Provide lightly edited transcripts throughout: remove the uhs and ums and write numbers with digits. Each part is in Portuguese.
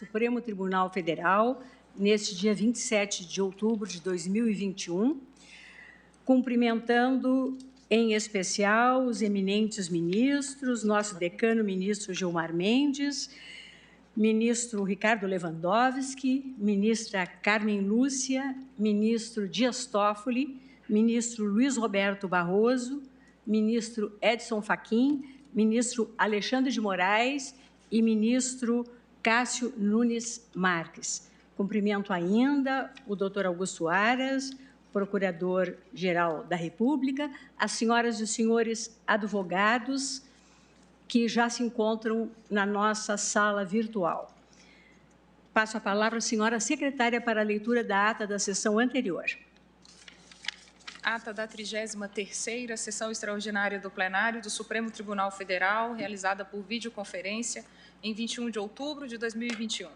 Supremo Tribunal Federal, neste dia 27 de outubro de 2021, cumprimentando em especial os eminentes ministros, nosso decano, ministro Gilmar Mendes, ministro Ricardo Lewandowski, ministra Carmen Lúcia, ministro Dias Toffoli, ministro Luiz Roberto Barroso, ministro Edson Fachin, ministro Alexandre de Moraes e ministro Cássio Nunes Marques. Cumprimento ainda o doutor Augusto Aras, Procurador-Geral da República, as senhoras e os senhores advogados que já se encontram na nossa sala virtual. Passo a palavra à senhora secretária para a leitura da ata da sessão anterior. Ata da 33ª Sessão Extraordinária do Plenário do Supremo Tribunal Federal, realizada por videoconferência em 21 de outubro de 2021.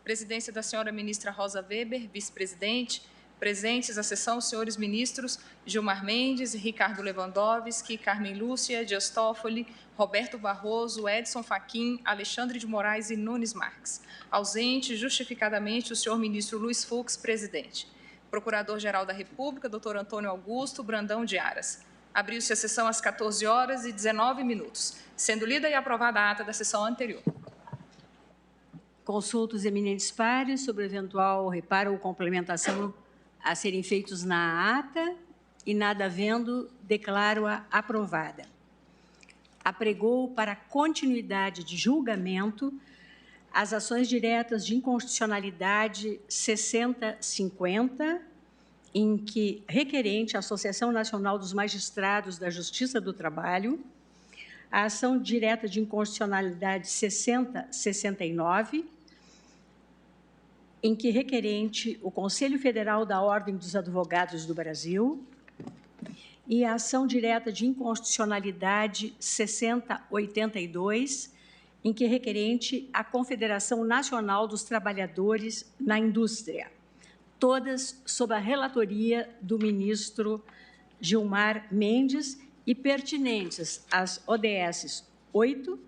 Presidência da senhora ministra Rosa Weber, vice-presidente. Presentes à sessão, os senhores ministros Gilmar Mendes, Ricardo Lewandowski, Carmen Lúcia, Dias Toffoli, Roberto Barroso, Edson Fachin, Alexandre de Moraes e Nunes Marques. Ausente, justificadamente, o senhor ministro Luiz Fux, presidente. Procurador-Geral da República, doutor Antônio Augusto Brandão de Aras. Abriu-se a sessão às 14h19, sendo lida e aprovada a ata da sessão anterior. Consulto os eminentes pares sobre eventual reparo ou complementação a serem feitos na ata e, nada havendo, declaro-a aprovada. Apregou para continuidade de julgamento as ações diretas de inconstitucionalidade 6050, em que requerente a Associação Nacional dos Magistrados da Justiça do Trabalho, a ação direta de inconstitucionalidade 6069, em que requerente o Conselho Federal da Ordem dos Advogados do Brasil, e a ação direta de inconstitucionalidade 6082, em que requerente a Confederação Nacional dos Trabalhadores na Indústria, todas sob a relatoria do ministro Gilmar Mendes e pertinentes às ODS 8,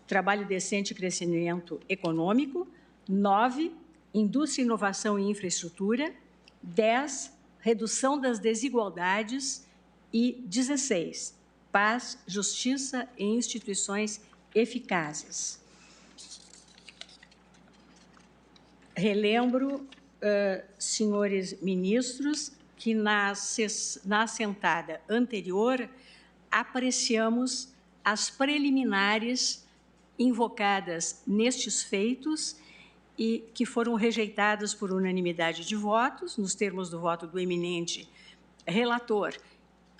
Trabalho Decente e Crescimento Econômico, 9, Indústria, Inovação e Infraestrutura, 10, Redução das Desigualdades e 16, Paz, Justiça e Instituições Eficazes. Relembro, senhores ministros, que na assentada anterior apreciamos as preliminares invocadas nestes feitos e que foram rejeitadas por unanimidade de votos, nos termos do voto do eminente relator,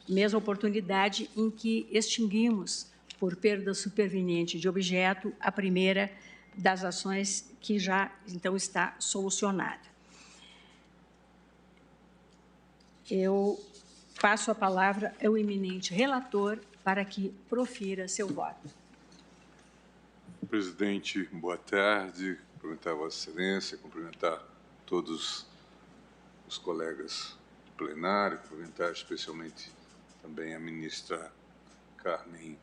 mesma oportunidade em que extinguimos, por perda superveniente de objeto, a primeira das ações que já, então, está solucionada. Eu passo a palavra ao eminente relator para que profira seu voto. Presidente, boa tarde. Cumprimentar a Vossa Excelência, cumprimentar todos os colegas do plenário, cumprimentar especialmente também a ministra Carmen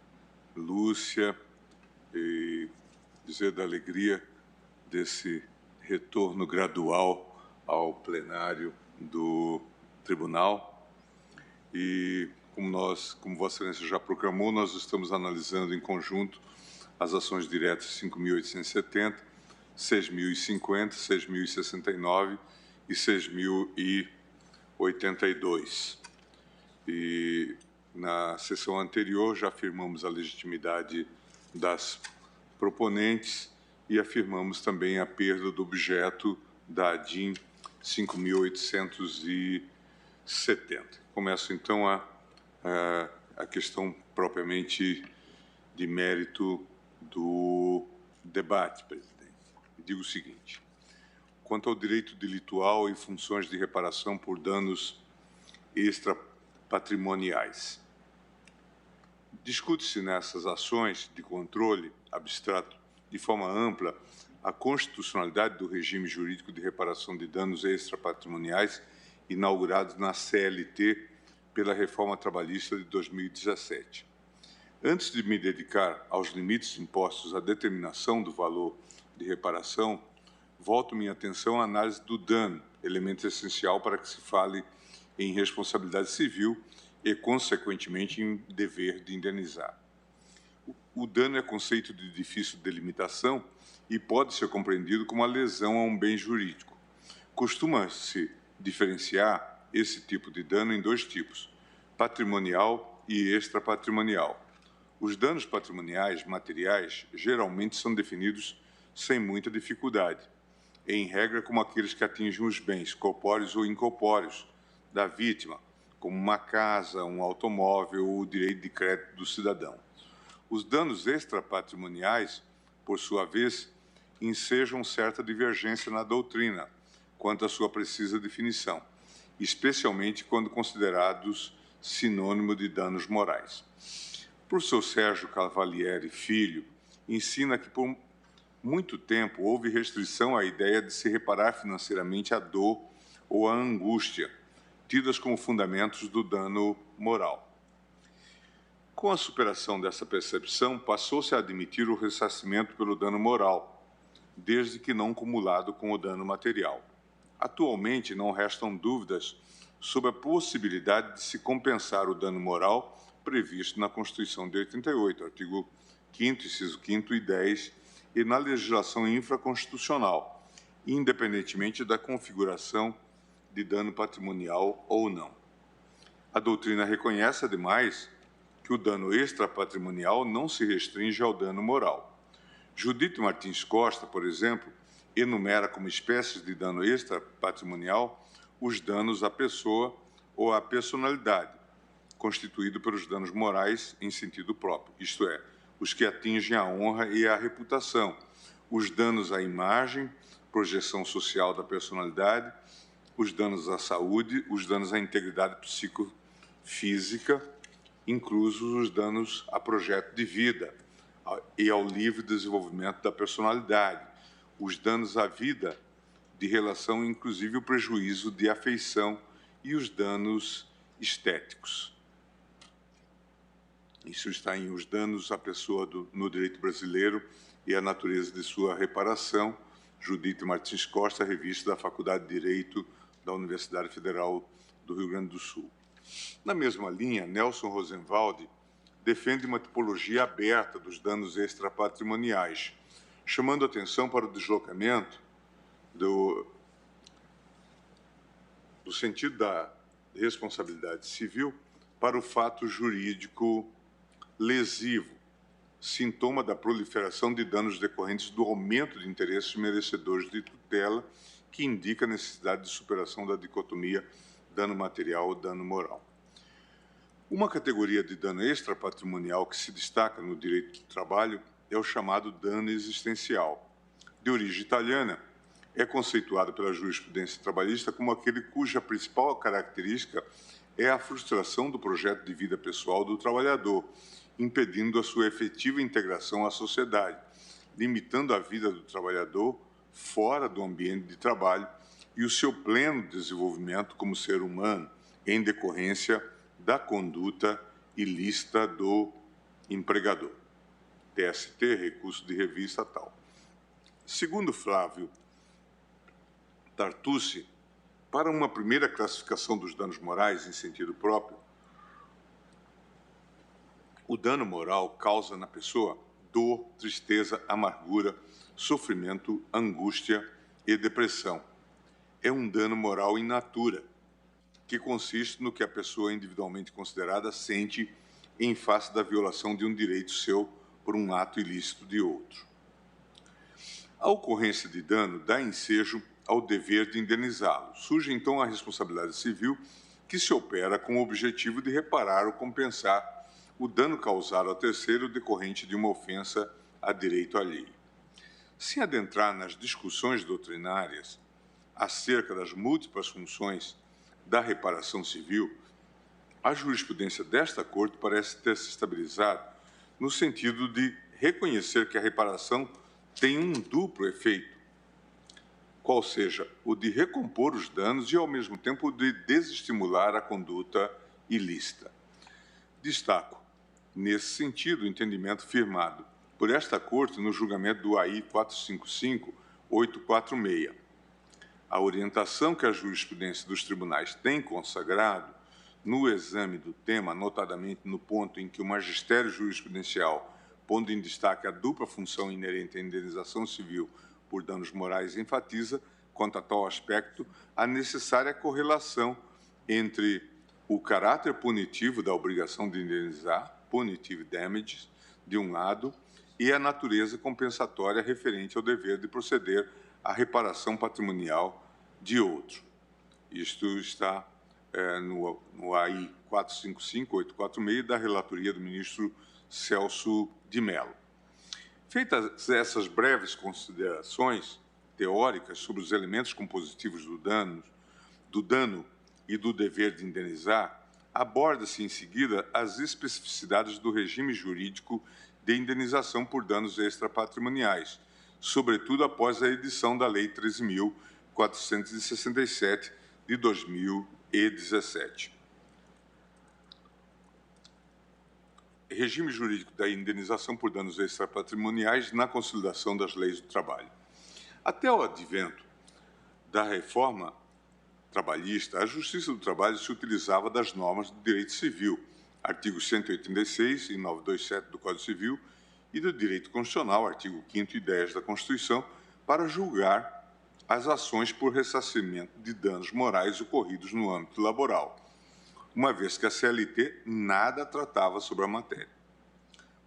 Lúcia e dizer da alegria desse retorno gradual ao plenário do Tribunal. E como Vossa Excelência já proclamou, nós estamos analisando em conjunto as ações diretas 5.870, 6.050, 6.069 e 6.082. E na sessão anterior já afirmamos a legitimidade das proponentes e afirmamos também a perda do objeto da ADIM 5.870. Começo então a questão propriamente de mérito do debate, presidente. Digo o seguinte: quanto ao direito delitual e funções de reparação por danos extrapatrimoniais, discute-se nessas ações de controle abstrato de forma ampla a constitucionalidade do regime jurídico de reparação de danos extrapatrimoniais inaugurados na CLT pela reforma trabalhista de 2017. Antes de me dedicar aos limites impostos à determinação do valor de reparação, volto minha atenção à análise do dano, elemento essencial para que se fale em responsabilidade civil e, consequentemente, em dever de indenizar. O dano é conceito de difícil delimitação e pode ser compreendido como a lesão a um bem jurídico. Costuma-se diferenciar esse tipo de dano em dois tipos, patrimonial e extrapatrimonial. Os danos patrimoniais materiais geralmente são definidos sem muita dificuldade, em regra como aqueles que atingem os bens corpóreos ou incorpóreos da vítima, como uma casa, um automóvel ou o direito de crédito do cidadão. Os danos extrapatrimoniais, por sua vez, ensejam certa divergência na doutrina quanto à sua precisa definição, especialmente quando considerados sinônimo de danos morais. O professor Sérgio Cavalieri Filho ensina que por muito tempo houve restrição à ideia de se reparar financeiramente a dor ou a angústia, tidas como fundamentos do dano moral. Com a superação dessa percepção, passou-se a admitir o ressarcimento pelo dano moral, desde que não cumulado com o dano material. Atualmente, não restam dúvidas sobre a possibilidade de se compensar o dano moral previsto na Constituição de 88, artigo 5º, inciso 5º e 10, e na legislação infraconstitucional, independentemente da configuração de dano patrimonial ou não. A doutrina reconhece, ademais, que o dano extrapatrimonial não se restringe ao dano moral. Judite Martins Costa, por exemplo, enumera como espécies de dano extrapatrimonial os danos à pessoa ou à personalidade, constituído pelos danos morais em sentido próprio, isto é, os que atingem a honra e a reputação, os danos à imagem, projeção social da personalidade, os danos à saúde, os danos à integridade psicofísica, inclusos os danos a projeto de vida e ao livre desenvolvimento da personalidade, os danos à vida de relação, inclusive o prejuízo de afeição e os danos estéticos. Isso está em Os Danos à Pessoa no Direito Brasileiro e a Natureza de Sua Reparação, Judite Martins Costa, revista da Faculdade de Direito da Universidade Federal do Rio Grande do Sul. Na mesma linha, Nelson Rosenwald defende uma tipologia aberta dos danos extrapatrimoniais, chamando atenção para o deslocamento do sentido da responsabilidade civil para o fato jurídico lesivo, sintoma da proliferação de danos decorrentes do aumento de interesses merecedores de tutela, que indica a necessidade de superação da dicotomia dano material ou dano moral. Uma categoria de dano extrapatrimonial que se destaca no direito do trabalho é o chamado dano existencial. De origem italiana, é conceituado pela jurisprudência trabalhista como aquele cuja principal característica é a frustração do projeto de vida pessoal do trabalhador, impedindo a sua efetiva integração à sociedade, limitando a vida do trabalhador fora do ambiente de trabalho e o seu pleno desenvolvimento como ser humano, em decorrência da conduta ilícita do empregador. TST, recurso de revista tal. Segundo Flávio Tartucci, para uma primeira classificação dos danos morais em sentido próprio, o dano moral causa na pessoa dor, tristeza, amargura, sofrimento, angústia e depressão. É um dano moral in natura, que consiste no que a pessoa individualmente considerada sente em face da violação de um direito seu por um ato ilícito de outro. A ocorrência de dano dá ensejo ao dever de indenizá-lo. Surge, então, a responsabilidade civil, que se opera com o objetivo de reparar ou compensar o dano causado a terceiro decorrente de uma ofensa a direito alheio. Sem adentrar nas discussões doutrinárias acerca das múltiplas funções da reparação civil, a jurisprudência desta Corte parece ter se estabilizado no sentido de reconhecer que a reparação tem um duplo efeito, qual seja o de recompor os danos e, ao mesmo tempo, de desestimular a conduta ilícita. Destaco, nesse sentido, o entendimento firmado por esta Corte no julgamento do AI 455, 846. A orientação que a jurisprudência dos tribunais tem consagrado no exame do tema, notadamente no ponto em que o magistério jurisprudencial, pondo em destaque a dupla função inerente à indenização civil por danos morais, enfatiza, quanto a tal aspecto, a necessária correlação entre o caráter punitivo da obrigação de indenizar, punitive damages, de um lado, e a natureza compensatória referente ao dever de proceder à reparação patrimonial de outro. Isto está no AI 455-846 da relatoria do ministro Celso de Mello. Feitas essas breves considerações teóricas sobre os elementos compositivos do dano e do dever de indenizar, aborda-se em seguida as especificidades do regime jurídico de indenização por danos extrapatrimoniais, sobretudo após a edição da Lei 13.467 de 2017. Regime jurídico da indenização por danos extrapatrimoniais na consolidação das leis do trabalho. Até o advento da reforma trabalhista, a Justiça do Trabalho se utilizava das normas do direito civil, artigos 186 e 927 do Código Civil, e do direito constitucional, artigo 5º e 10 da Constituição, para julgar as ações por ressarcimento de danos morais ocorridos no âmbito laboral, uma vez que a CLT nada tratava sobre a matéria.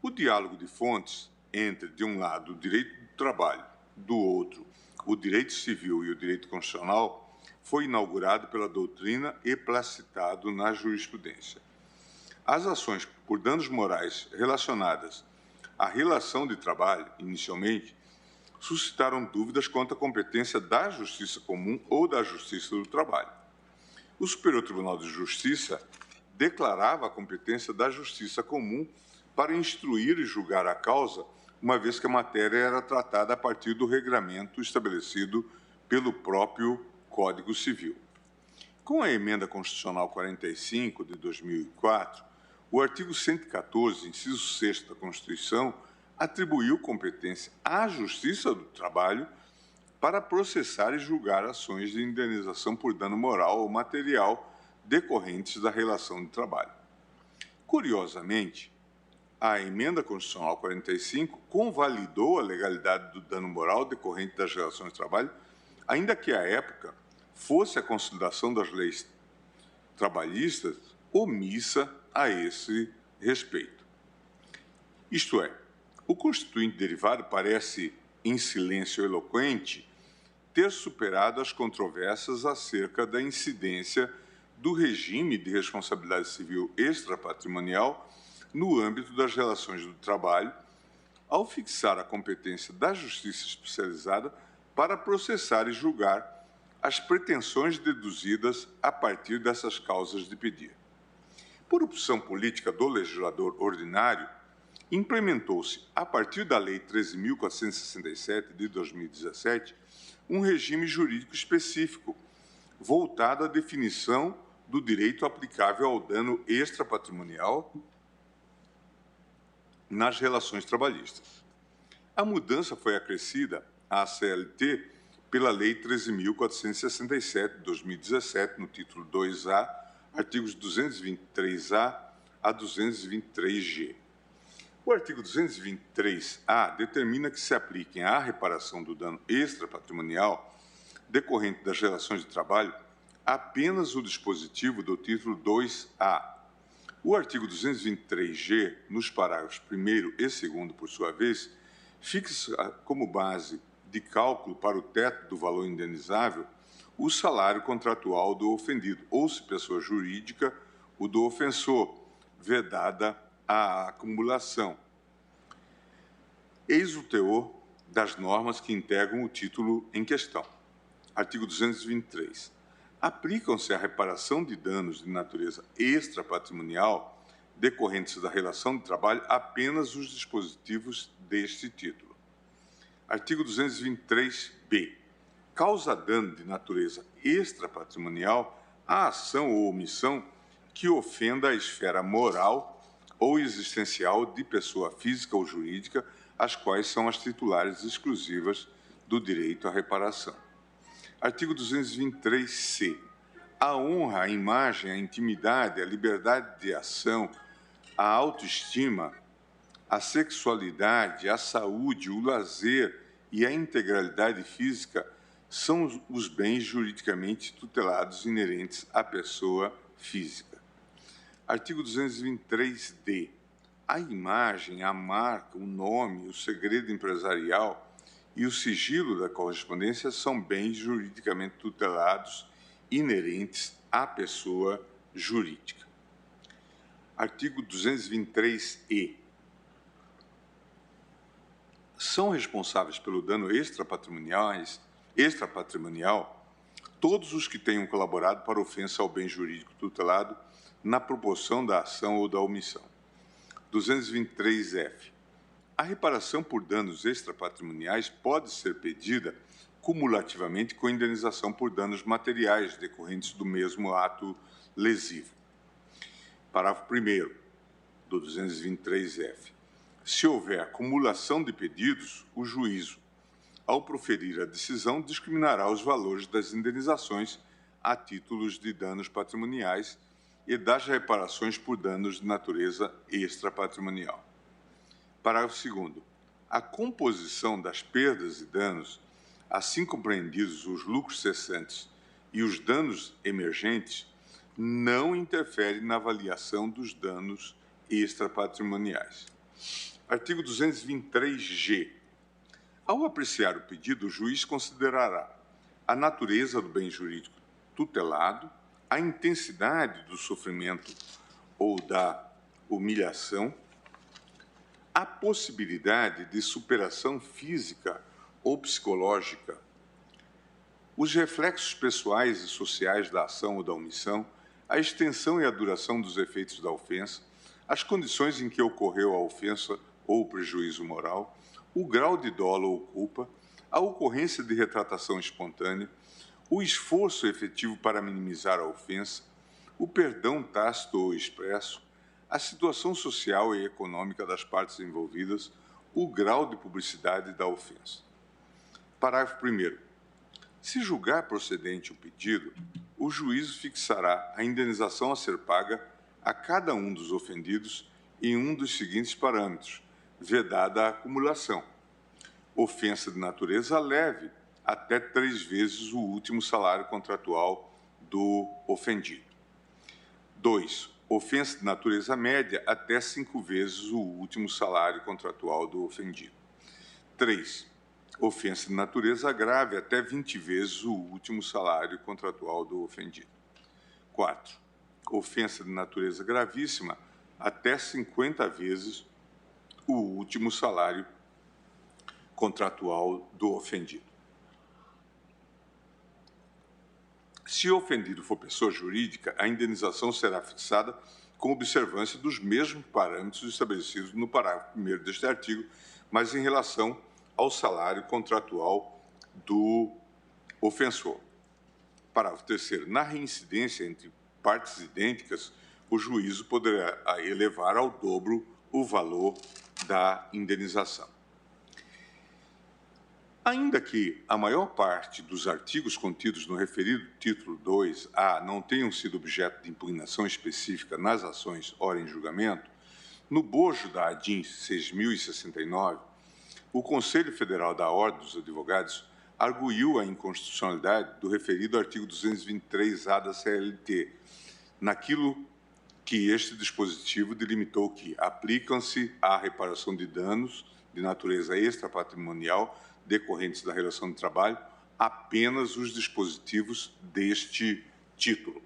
O diálogo de fontes entre, de um lado, o direito do trabalho, do outro, o direito civil e o direito constitucional, foi inaugurado pela doutrina e placitado na jurisprudência. As ações por danos morais relacionadas à relação de trabalho, inicialmente, suscitaram dúvidas quanto à competência da Justiça Comum ou da Justiça do Trabalho. O Superior Tribunal de Justiça declarava a competência da Justiça Comum para instruir e julgar a causa, uma vez que a matéria era tratada a partir do regramento estabelecido pelo próprio Código Civil. Com a Emenda Constitucional 45 de 2004, o artigo 114, inciso 6 da Constituição, atribuiu competência à Justiça do Trabalho para processar e julgar ações de indenização por dano moral ou material decorrentes da relação de trabalho. Curiosamente, a Emenda Constitucional 45 convalidou a legalidade do dano moral decorrente das relações de trabalho, ainda que, à época, fosse a consolidação das leis trabalhistas omissa a esse respeito. Isto é, o constituinte derivado parece, em silêncio eloquente, ter superado as controvérsias acerca da incidência do regime de responsabilidade civil extrapatrimonial no âmbito das relações do trabalho, ao fixar a competência da Justiça Especializada para processar e julgar as pretensões deduzidas a partir dessas causas de pedir. Por opção política do legislador ordinário, implementou-se, a partir da Lei 13.467 de 2017, um regime jurídico específico, voltado à definição do direito aplicável ao dano extrapatrimonial nas relações trabalhistas. A mudança foi acrescida à CLT pela Lei 13.467 de 2017, no título 2A, artigos 223A a 223G. O artigo 223A determina que se apliquem à reparação do dano extrapatrimonial decorrente das relações de trabalho apenas o dispositivo do título 2A. O artigo 223G, nos parágrafos 1º e 2º, por sua vez, fixa como base de cálculo para o teto do valor indenizável o salário contratual do ofendido, ou, se pessoa jurídica, o do ofensor, vedada a acumulação. Eis o teor das normas que integram o título em questão. Artigo 223. Aplicam-se à reparação de danos de natureza extrapatrimonial decorrentes da relação de trabalho apenas os dispositivos deste título. Artigo 223b. Causa dano de natureza extrapatrimonial a ação ou omissão que ofenda a esfera moral ou existencial de pessoa física ou jurídica, as quais são as titulares exclusivas do direito à reparação. Artigo 223-C. A honra, a imagem, a intimidade, a liberdade de ação, a autoestima, a sexualidade, a saúde, o lazer e a integralidade física são os bens juridicamente tutelados inerentes à pessoa física. Artigo 223-D. A imagem, a marca, o nome, o segredo empresarial e o sigilo da correspondência são bens juridicamente tutelados inerentes à pessoa jurídica. Artigo 223-E. São responsáveis pelo dano extrapatrimonial todos os que tenham colaborado para ofensa ao bem jurídico tutelado na proporção da ação ou da omissão. 223-F. A reparação por danos extrapatrimoniais pode ser pedida cumulativamente com indenização por danos materiais decorrentes do mesmo ato lesivo. Parágrafo 1º do 223-F. Se houver acumulação de pedidos, o juízo, ao proferir a decisão, discriminará os valores das indenizações a títulos de danos patrimoniais e das reparações por danos de natureza extrapatrimonial. Parágrafo 2º. A composição das perdas e danos, assim compreendidos os lucros cessantes e os danos emergentes, não interfere na avaliação dos danos extrapatrimoniais. Artigo 223-G. Ao apreciar o pedido, o juiz considerará a natureza do bem jurídico tutelado, a intensidade do sofrimento ou da humilhação, a possibilidade de superação física ou psicológica, os reflexos pessoais e sociais da ação ou da omissão, a extensão e a duração dos efeitos da ofensa, as condições em que ocorreu a ofensa ou prejuízo moral, o grau de dolo ou culpa, a ocorrência de retratação espontânea, o esforço efetivo para minimizar a ofensa, o perdão tácito ou expresso, a situação social e econômica das partes envolvidas, o grau de publicidade da ofensa. Parágrafo 1º. Se julgar procedente o pedido, o juízo fixará a indenização a ser paga a cada um dos ofendidos em um dos seguintes parâmetros, vedada a acumulação. Ofensa de natureza leve, até 3 vezes o último salário contratual do ofendido. 2. Ofensa de natureza média, até 5 vezes o último salário contratual do ofendido. 3. Ofensa de natureza grave, até 20 vezes o último salário contratual do ofendido. 4. Ofensa de natureza gravíssima, até 50 vezes o último salário contratual do ofendido. Se o ofendido for pessoa jurídica, a indenização será fixada com observância dos mesmos parâmetros estabelecidos no parágrafo 1º deste artigo, mas em relação ao salário contratual do ofensor. Parágrafo 3º. Na reincidência entre partes idênticas, o juízo poderá elevar ao dobro o valor da indenização. Ainda que a maior parte dos artigos contidos no referido título 2A não tenham sido objeto de impugnação específica nas ações ora em julgamento, no bojo da ADIM 6.069, o Conselho Federal da Ordem dos Advogados arguiu a inconstitucionalidade do referido artigo 223-A da CLT, naquilo que este dispositivo delimitou que aplicam-se à reparação de danos de natureza extrapatrimonial decorrentes da relação de trabalho apenas os dispositivos deste título.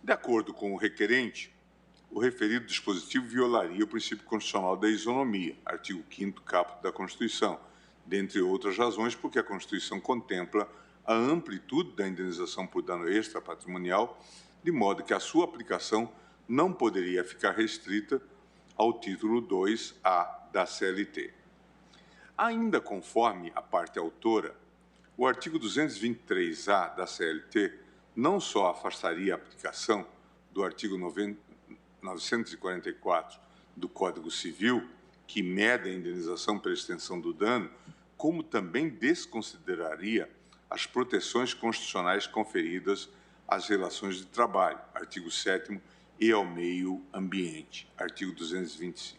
De acordo com o requerente, o referido dispositivo violaria o princípio constitucional da isonomia, artigo 5º caput da Constituição, dentre outras razões, porque a Constituição contempla a amplitude da indenização por dano extrapatrimonial, de modo que a sua aplicação não poderia ficar restrita ao título 2A da CLT. Ainda conforme a parte autora, o artigo 223-A da CLT não só afastaria a aplicação do artigo 944 do Código Civil, que mede a indenização pela extensão do dano, como também desconsideraria as proteções constitucionais conferidas às relações de trabalho, artigo 7º, e ao meio ambiente, artigo 225.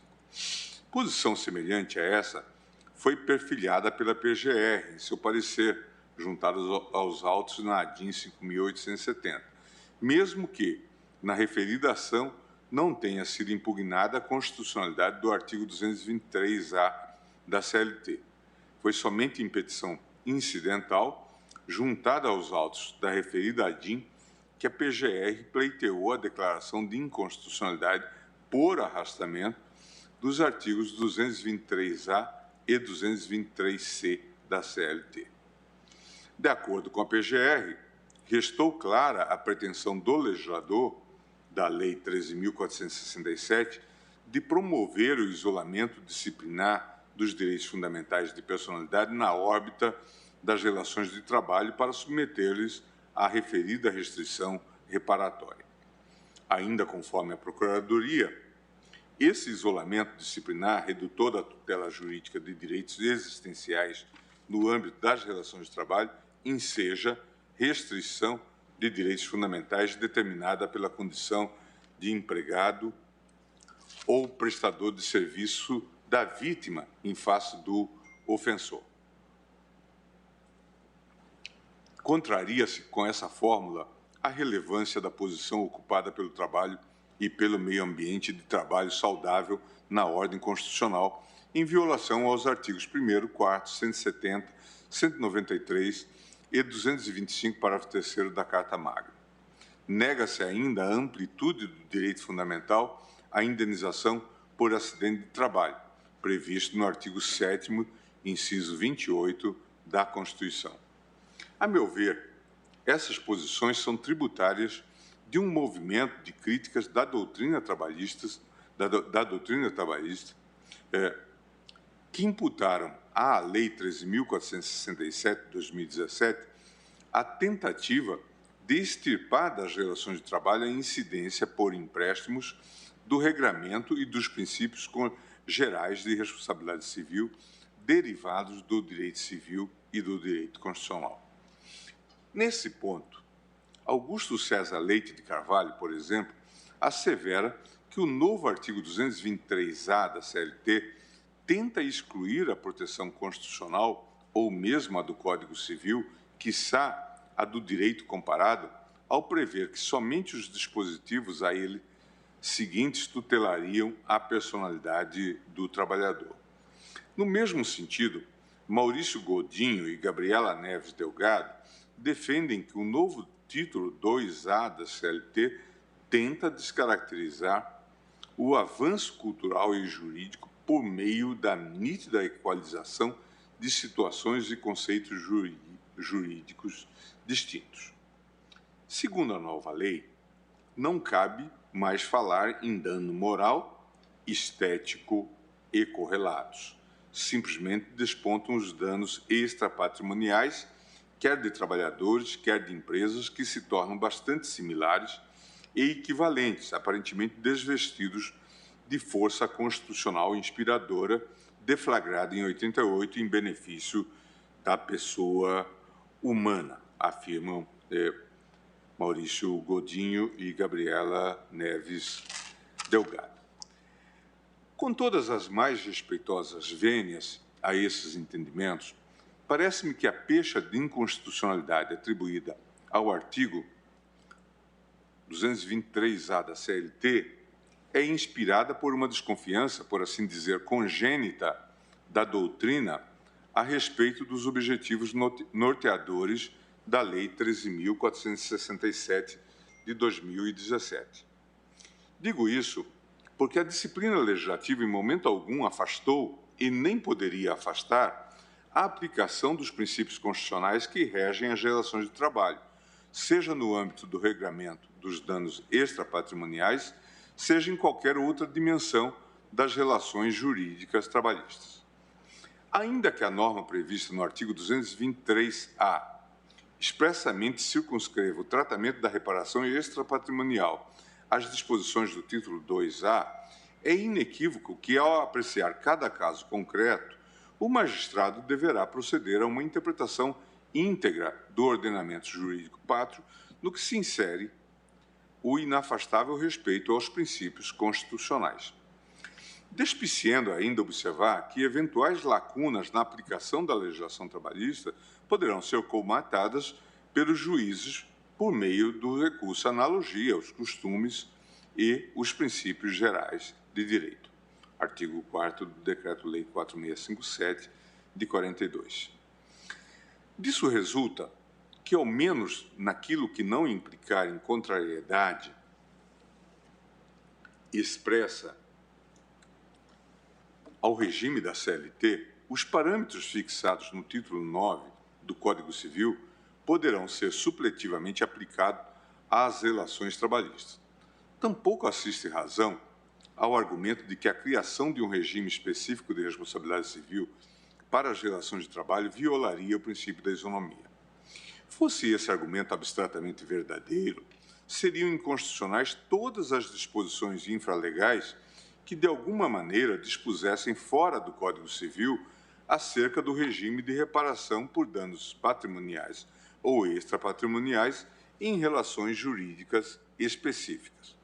Posição semelhante a essa foi perfilhada pela PGR, em seu parecer, juntado aos autos na ADIM 5.870, mesmo que, na referida ação, não tenha sido impugnada a constitucionalidade do artigo 223-A da CLT. Foi somente em petição incidental, juntada aos autos da referida ADIM, que a PGR pleiteou a declaração de inconstitucionalidade por arrastamento dos artigos 223-A e 223-C da CLT. De acordo com a PGR, restou clara a pretensão do legislador da Lei 13.467 de promover o isolamento disciplinar dos direitos fundamentais de personalidade na órbita das relações de trabalho para submeter-lhes à referida restrição reparatória. Ainda conforme a Procuradoria, esse isolamento disciplinar, redutor da tutela jurídica de direitos existenciais no âmbito das relações de trabalho, enseja restrição de direitos fundamentais determinada pela condição de empregado ou prestador de serviço da vítima em face do ofensor. Contraria-se com essa fórmula a relevância da posição ocupada pelo trabalho e pelo meio ambiente de trabalho saudável na ordem constitucional, em violação aos artigos 1º, 4º, 170, 193 e 225, parágrafo 3º da Carta Magna. Nega-se ainda a amplitude do direito fundamental à indenização por acidente de trabalho, previsto no artigo 7º, inciso 28 da Constituição. A meu ver, essas posições são tributárias de um movimento de críticas da doutrina trabalhista, que imputaram à Lei 13.467 de 2017 a tentativa de extirpar das relações de trabalho a incidência por empréstimos do regramento e dos princípios gerais de responsabilidade civil derivados do direito civil e do direito constitucional. Nesse ponto, Augusto César Leite de Carvalho, por exemplo, assevera que o novo artigo 223-A da CLT tenta excluir a proteção constitucional ou mesmo a do Código Civil, quiçá a do direito comparado, ao prever que somente os dispositivos a ele seguintes tutelariam a personalidade do trabalhador. No mesmo sentido, Maurício Godinho e Gabriela Neves Delgado defendem que o novo título 2A da CLT tenta descaracterizar o avanço cultural e jurídico por meio da nítida equalização de situações e conceitos jurídicos distintos. Segundo a nova lei, não cabe mais falar em dano moral, estético e correlatos. Simplesmente despontam os danos extrapatrimoniais, quer de trabalhadores, quer de empresas, que se tornam bastante similares e equivalentes, aparentemente desvestidos de força constitucional inspiradora, deflagrada em 88 em benefício da pessoa humana, afirmam Maurício Godinho e Gabriela Neves Delgado. Com todas as mais respeitosas vênias a esses entendimentos, parece-me que a pecha de inconstitucionalidade atribuída ao artigo 223-A da CLT é inspirada por uma desconfiança, por assim dizer, congênita da doutrina a respeito dos objetivos norteadores da Lei 13.467 de 2017. Digo isso porque a disciplina legislativa em momento algum afastou e nem poderia afastar a aplicação dos princípios constitucionais que regem as relações de trabalho, seja no âmbito do regramento dos danos extrapatrimoniais, seja em qualquer outra dimensão das relações jurídicas trabalhistas. Ainda que a norma prevista no artigo 223-A expressamente circunscreva o tratamento da reparação extrapatrimonial às disposições do título 2A, é inequívoco que, ao apreciar cada caso concreto, o magistrado deverá proceder a uma interpretação íntegra do ordenamento jurídico pátrio, no que se insere o inafastável respeito aos princípios constitucionais. Despiciando ainda observar que eventuais lacunas na aplicação da legislação trabalhista poderão ser colmatadas pelos juízes por meio do recurso à analogia aos costumes e os princípios gerais de direito. Artigo 4º do Decreto-Lei 4657, de 42. Disso resulta que, ao menos naquilo que não implicar em contrariedade expressa ao regime da CLT, os parâmetros fixados no título 9 do Código Civil poderão ser supletivamente aplicados às relações trabalhistas. Tampouco assiste razão ao argumento de que a criação de um regime específico de responsabilidade civil para as relações de trabalho violaria o princípio da isonomia. Fosse esse argumento abstratamente verdadeiro, seriam inconstitucionais todas as disposições infralegais que, de alguma maneira, dispusessem fora do Código Civil acerca do regime de reparação por danos patrimoniais ou extrapatrimoniais em relações jurídicas específicas.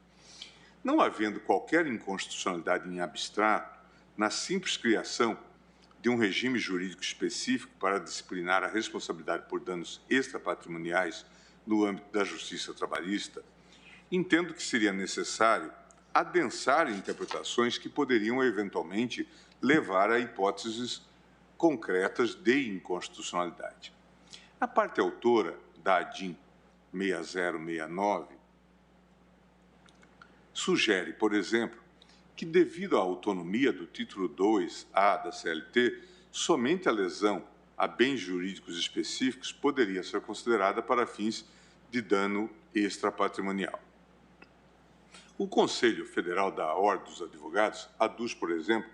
Não havendo qualquer inconstitucionalidade em abstrato na simples criação de um regime jurídico específico para disciplinar a responsabilidade por danos extrapatrimoniais no âmbito da justiça trabalhista, entendo que seria necessário adensar interpretações que poderiam eventualmente levar a hipóteses concretas de inconstitucionalidade. A parte autora da ADIM 6069 sugere, por exemplo, que, devido à autonomia do título 2A da CLT, somente a lesão a bens jurídicos específicos poderia ser considerada para fins de dano extrapatrimonial. O Conselho Federal da Ordem dos Advogados aduz, por exemplo,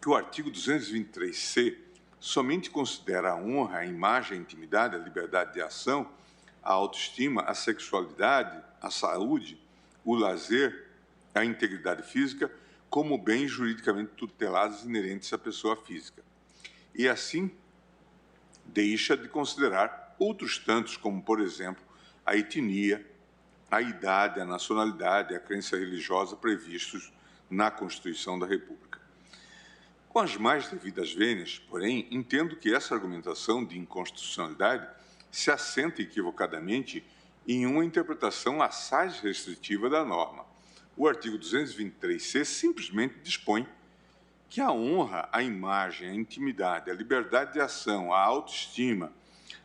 que o artigo 223C somente considera a honra, a imagem, a intimidade, a liberdade de ação, a autoestima, a sexualidade, a saúde, o lazer, a integridade física como bens juridicamente tutelados inerentes à pessoa física. E assim deixa de considerar outros tantos, como, por exemplo, a etnia, a idade, a nacionalidade, a crença religiosa previstos na Constituição da República. Com as mais devidas vênias, porém, entendo que essa argumentação de inconstitucionalidade se assenta equivocadamente em uma interpretação assaz restritiva da norma. O artigo 223C simplesmente dispõe que a honra, a imagem, a intimidade, a liberdade de ação, a autoestima,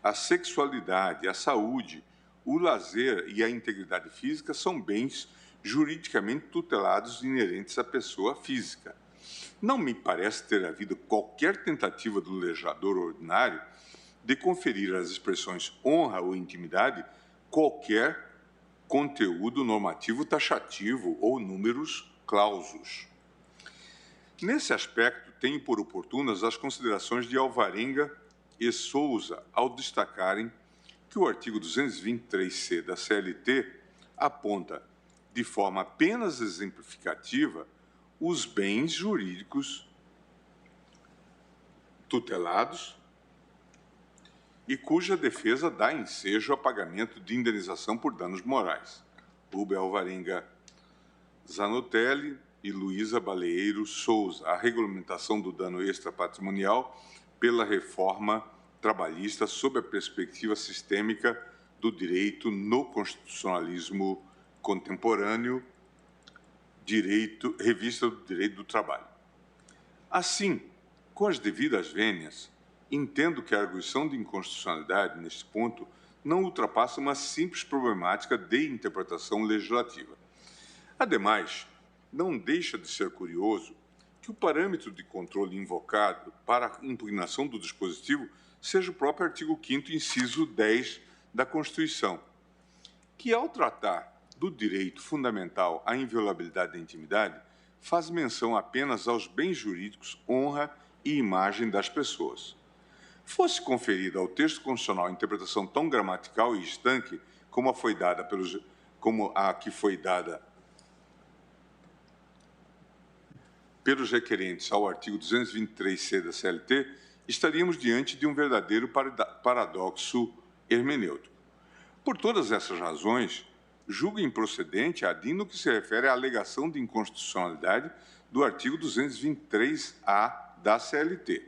a sexualidade, a saúde, o lazer e a integridade física são bens juridicamente tutelados inerentes à pessoa física. Não me parece ter havido qualquer tentativa do legislador ordinário de conferir às expressões honra ou intimidade qualquer conteúdo normativo taxativo ou números clausos. Nesse aspecto, tenho por oportunas as considerações de Alvarenga e Souza ao destacarem que o artigo 223C da CLT aponta, de forma apenas exemplificativa, os bens jurídicos tutelados e cuja defesa dá ensejo a pagamento de indenização por danos morais. Rubem Alvarenga Zanotelli e Luísa Baleeiro Souza, a regulamentação do dano extrapatrimonial pela reforma trabalhista sob a perspectiva sistêmica do direito no constitucionalismo contemporâneo, Revista do Direito do Trabalho. Assim, com as devidas vênias, entendo que a arguição de inconstitucionalidade, neste ponto, não ultrapassa uma simples problemática de interpretação legislativa. Ademais, não deixa de ser curioso que o parâmetro de controle invocado para a impugnação do dispositivo seja o próprio artigo 5º, inciso 10 da Constituição, que, ao tratar do direito fundamental à inviolabilidade da intimidade, faz menção apenas aos bens jurídicos, honra e imagem das pessoas. Fosse conferida ao texto constitucional interpretação tão gramatical e estanque como a que foi dada pelos requerentes ao artigo 223C da CLT, estaríamos diante de um verdadeiro paradoxo hermenêutico. Por todas essas razões, julgo improcedente a DIN no que se refere à alegação de inconstitucionalidade do artigo 223A da CLT.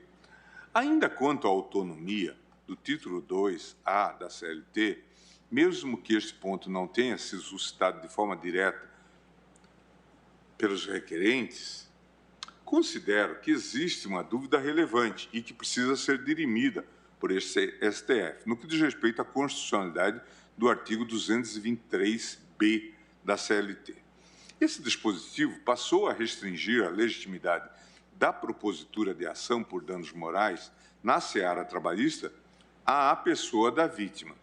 Ainda quanto à autonomia do título 2A da CLT, mesmo que este ponto não tenha sido suscitado de forma direta pelos requerentes, considero que existe uma dúvida relevante e que precisa ser dirimida por este STF, no que diz respeito à constitucionalidade do artigo 223B da CLT. Esse dispositivo passou a restringir a legitimidade da propositura de ação por danos morais na seara trabalhista à pessoa da vítima.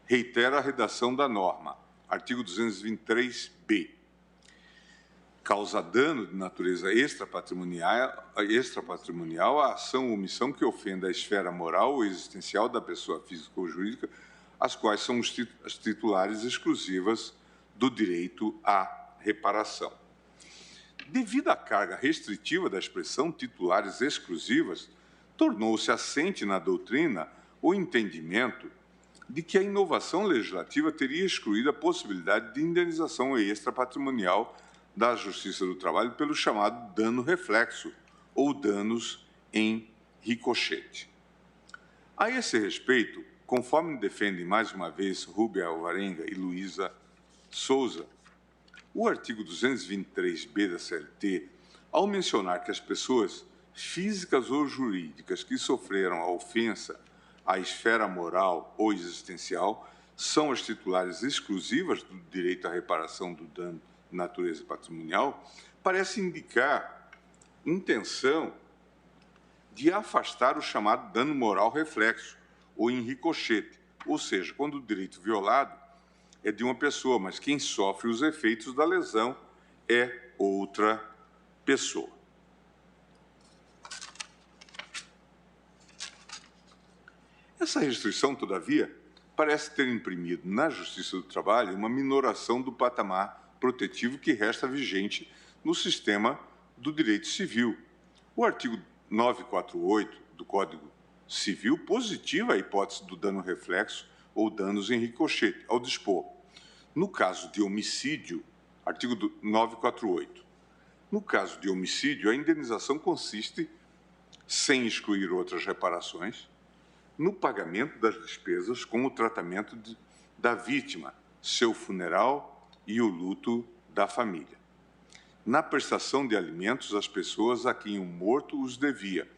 Reitero a redação da norma, artigo 223B. Causa dano de natureza extrapatrimonial a ação ou omissão que ofenda a esfera moral ou existencial da pessoa física ou jurídica, as quais são as titulares exclusivas do direito à reparação. Devido à carga restritiva da expressão titulares exclusivas, tornou-se assente na doutrina o entendimento de que a inovação legislativa teria excluído a possibilidade de indenização extrapatrimonial da Justiça do Trabalho pelo chamado dano reflexo ou danos em ricochete. A esse respeito, conforme defendem mais uma vez Rúbia Alvarenga e Luísa Souza, o artigo 223B da CLT, ao mencionar que as pessoas físicas ou jurídicas que sofreram a ofensa à esfera moral ou existencial são as titulares exclusivas do direito à reparação do dano de natureza patrimonial, parece indicar intenção de afastar o chamado dano moral reflexo ou em ricochete, ou seja, quando o direito violado é de uma pessoa, mas quem sofre os efeitos da lesão é outra pessoa. Essa restrição, todavia, parece ter imprimido na Justiça do Trabalho uma minoração do patamar protetivo que resta vigente no sistema do direito civil. O artigo 948 do Código Civil positiva a hipótese do dano reflexo ou danos em ricochete, ao dispor, no caso de homicídio, artigo 948, no caso de homicídio, a indenização consiste, sem excluir outras reparações, no pagamento das despesas com o tratamento da vítima, seu funeral e o luto da família. Na prestação de alimentos às pessoas a quem o morto os devia,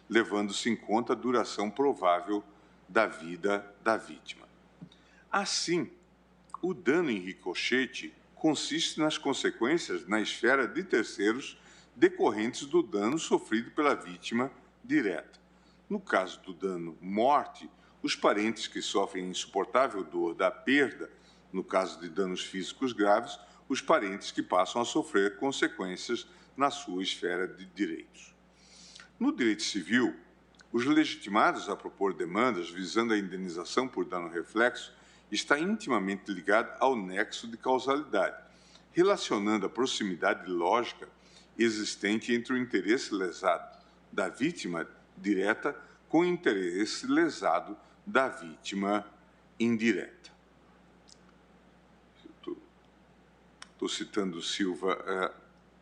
levando-se em conta a duração provável da vida da vítima. Assim, o dano em ricochete consiste nas consequências na esfera de terceiros decorrentes do dano sofrido pela vítima direta. No caso do dano morte, os parentes que sofrem a insuportável dor da perda, no caso de danos físicos graves, os parentes que passam a sofrer consequências na sua esfera de direitos. No direito civil, os legitimados a propor demandas visando a indenização por dano reflexo está intimamente ligado ao nexo de causalidade, relacionando a proximidade lógica existente entre o interesse lesado da vítima direta com o interesse lesado da vítima indireta. Estou citando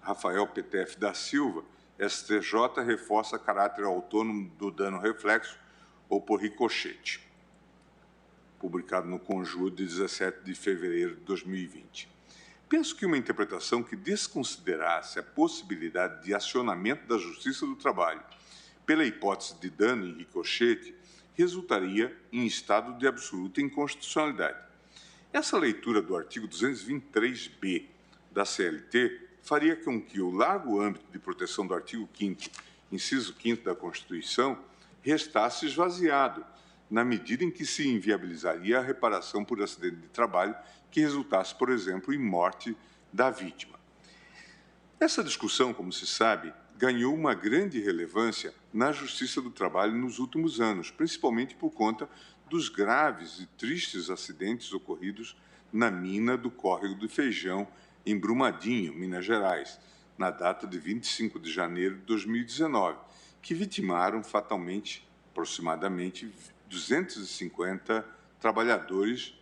Rafael PTF da Silva, STJ reforça caráter autônomo do dano reflexo ou por ricochete, publicado no Conjur de 17 de fevereiro de 2020. Penso que uma interpretação que desconsiderasse a possibilidade de acionamento da Justiça do Trabalho pela hipótese de dano em ricochete resultaria em estado de absoluta inconstitucionalidade. Essa leitura do artigo 223B da CLT faria com que o largo âmbito de proteção do artigo 5º, inciso 5º da Constituição, restasse esvaziado, na medida em que se inviabilizaria a reparação por acidente de trabalho que resultasse, por exemplo, em morte da vítima. Essa discussão, como se sabe, ganhou uma grande relevância na Justiça do Trabalho nos últimos anos, principalmente por conta dos graves e tristes acidentes ocorridos na mina do Córrego do Feijão, em Brumadinho, Minas Gerais, na data de 25 de janeiro de 2019, que vitimaram fatalmente, aproximadamente, 250 trabalhadores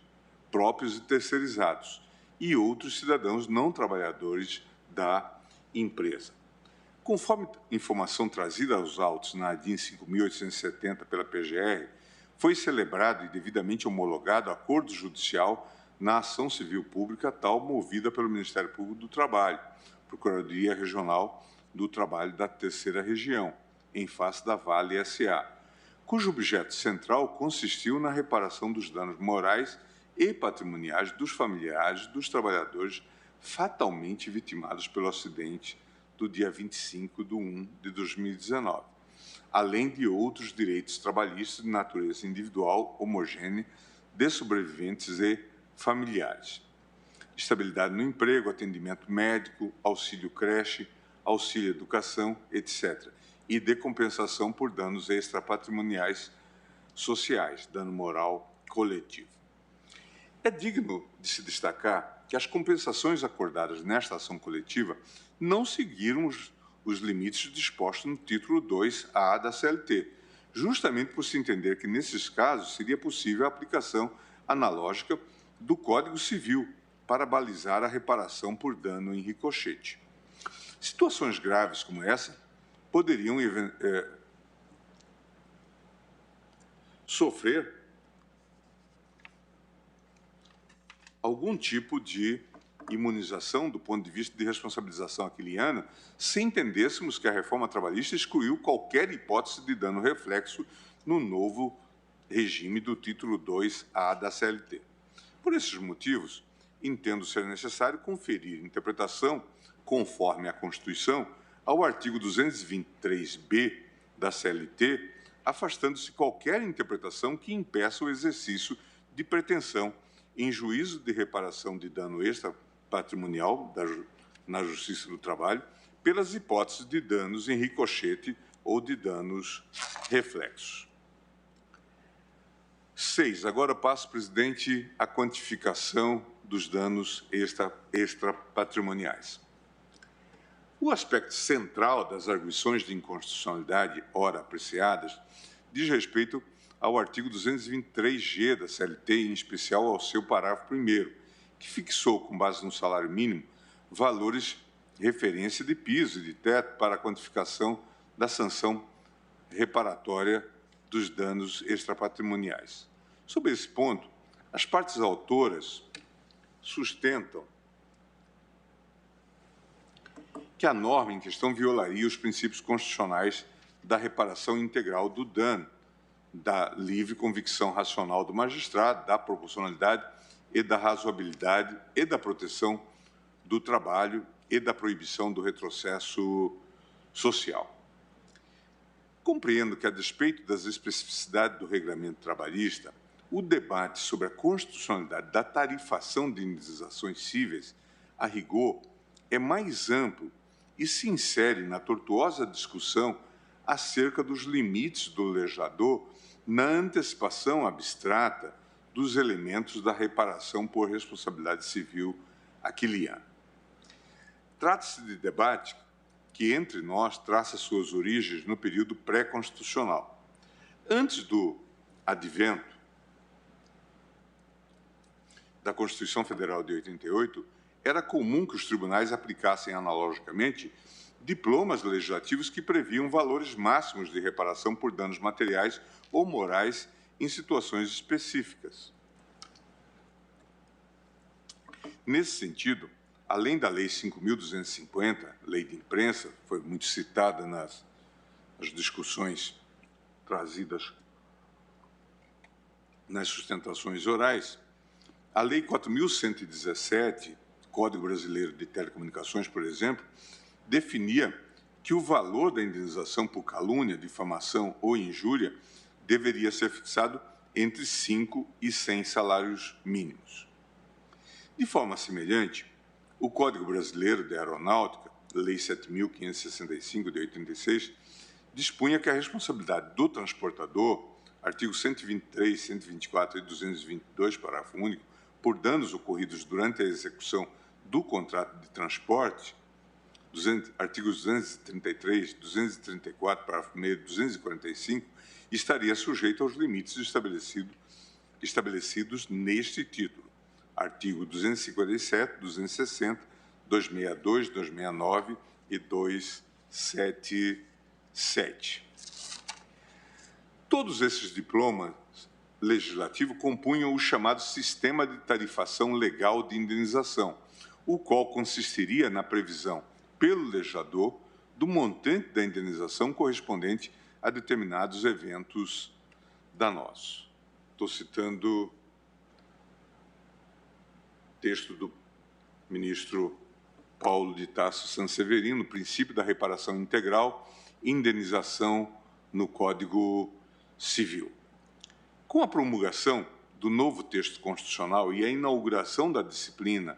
próprios e terceirizados e outros cidadãos não trabalhadores da empresa. Conforme informação trazida aos autos na ADIM 5.870 pela PGR, foi celebrado e devidamente homologado acordo judicial na ação civil pública tal movida pelo Ministério Público do Trabalho, Procuradoria Regional do Trabalho da Terceira Região, em face da Vale S.A., cujo objeto central consistiu na reparação dos danos morais e patrimoniais dos familiares dos trabalhadores fatalmente vitimados pelo acidente do dia 25/1/2019, além de outros direitos trabalhistas de natureza individual, homogênea, de sobreviventes e familiares. Estabilidade no emprego, atendimento médico, auxílio creche, auxílio educação, etc., e de compensação por danos extrapatrimoniais sociais, dano moral coletivo. É digno de se destacar que as compensações acordadas nesta ação coletiva não seguiram os limites dispostos no título 2A da CLT, justamente por se entender que, nesses casos, seria possível a aplicação analógica do Código Civil para balizar a reparação por dano em ricochete. Situações graves como essa poderiam sofrer algum tipo de imunização do ponto de vista de responsabilização aquiliana, se entendêssemos que a reforma trabalhista excluiu qualquer hipótese de dano reflexo no novo regime do título 2A da CLT. Por esses motivos, entendo ser necessário conferir interpretação, conforme a Constituição, ao artigo 223b da CLT, afastando-se qualquer interpretação que impeça o exercício de pretensão em juízo de reparação de dano extrapatrimonial na Justiça do Trabalho pelas hipóteses de danos em ricochete ou de danos reflexos. 6. Agora passo, presidente, à quantificação dos danos extrapatrimoniais. O aspecto central das arguições de inconstitucionalidade, ora apreciadas, diz respeito ao artigo 223G da CLT, em especial ao seu parágrafo 1º, que fixou, com base no salário mínimo, valores referência de piso e de teto para a quantificação da sanção reparatória dos danos extrapatrimoniais. Sobre esse ponto, as partes autoras sustentam que a norma em questão violaria os princípios constitucionais da reparação integral do dano, da livre convicção racional do magistrado, da proporcionalidade e da razoabilidade e da proteção do trabalho e da proibição do retrocesso social. Compreendo que, a despeito das especificidades do regulamento trabalhista, o debate sobre a constitucionalidade da tarifação de indenizações cíveis, a rigor, é mais amplo e se insere na tortuosa discussão acerca dos limites do legislador na antecipação abstrata dos elementos da reparação por responsabilidade civil aquiliana. Trata-se de debate que, entre nós, traça suas origens no período pré-constitucional. Antes do advento da Constituição Federal de 88, era comum que os tribunais aplicassem analogicamente diplomas legislativos que previam valores máximos de reparação por danos materiais ou morais em situações específicas. Nesse sentido, além da Lei 5.250, Lei de Imprensa, foi muito citada nas discussões trazidas nas sustentações orais, a Lei 4.117, Código Brasileiro de Telecomunicações, por exemplo, definia que o valor da indenização por calúnia, difamação ou injúria deveria ser fixado entre 5 e 100 salários mínimos. De forma semelhante, o Código Brasileiro de Aeronáutica, Lei 7.565, de 86, dispunha que a responsabilidade do transportador, artigos 123, 124 e 222, parágrafo único, por danos ocorridos durante a execução do contrato de transporte, artigos 233, 234, parágrafo 1º, 245, estaria sujeito aos limites estabelecidos neste título. Artigo 257, 260, 262, 269 e 277. Todos esses diplomas legislativos compunham o chamado Sistema de Tarifação Legal de Indenização, o qual consistiria na previsão pelo legislador do montante da indenização correspondente a determinados eventos danosos. Estou citando texto do ministro Paulo de Tarso Sanseverino, princípio da reparação integral, indenização no Código Civil. Com a promulgação do novo texto constitucional e a inauguração da disciplina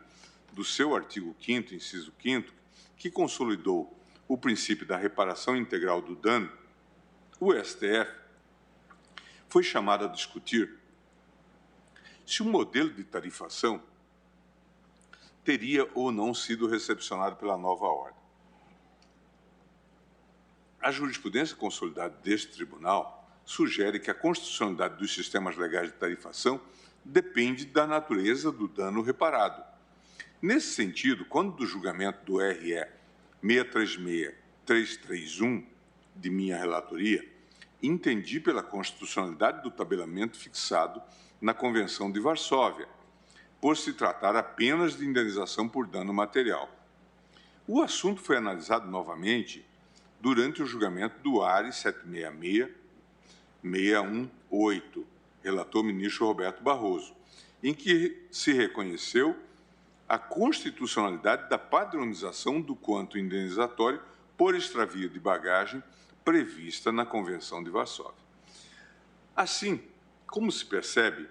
do seu artigo 5º, inciso 5º, que consolidou o princípio da reparação integral do dano, o STF foi chamado a discutir se o modelo de tarifação teria ou não sido recepcionado pela nova ordem. A jurisprudência consolidada deste tribunal sugere que a constitucionalidade dos sistemas legais de tarifação depende da natureza do dano reparado. Nesse sentido, quando do julgamento do RE 636-331, de minha relatoria, entendi pela constitucionalidade do tabelamento fixado na Convenção de Varsóvia, por se tratar apenas de indenização por dano material. O assunto foi analisado novamente durante o julgamento do ARE 766-618, relator ministro Roberto Barroso, em que se reconheceu a constitucionalidade da padronização do quanto indenizatório por extravio de bagagem prevista na Convenção de Varsóvia. Assim, como se percebe,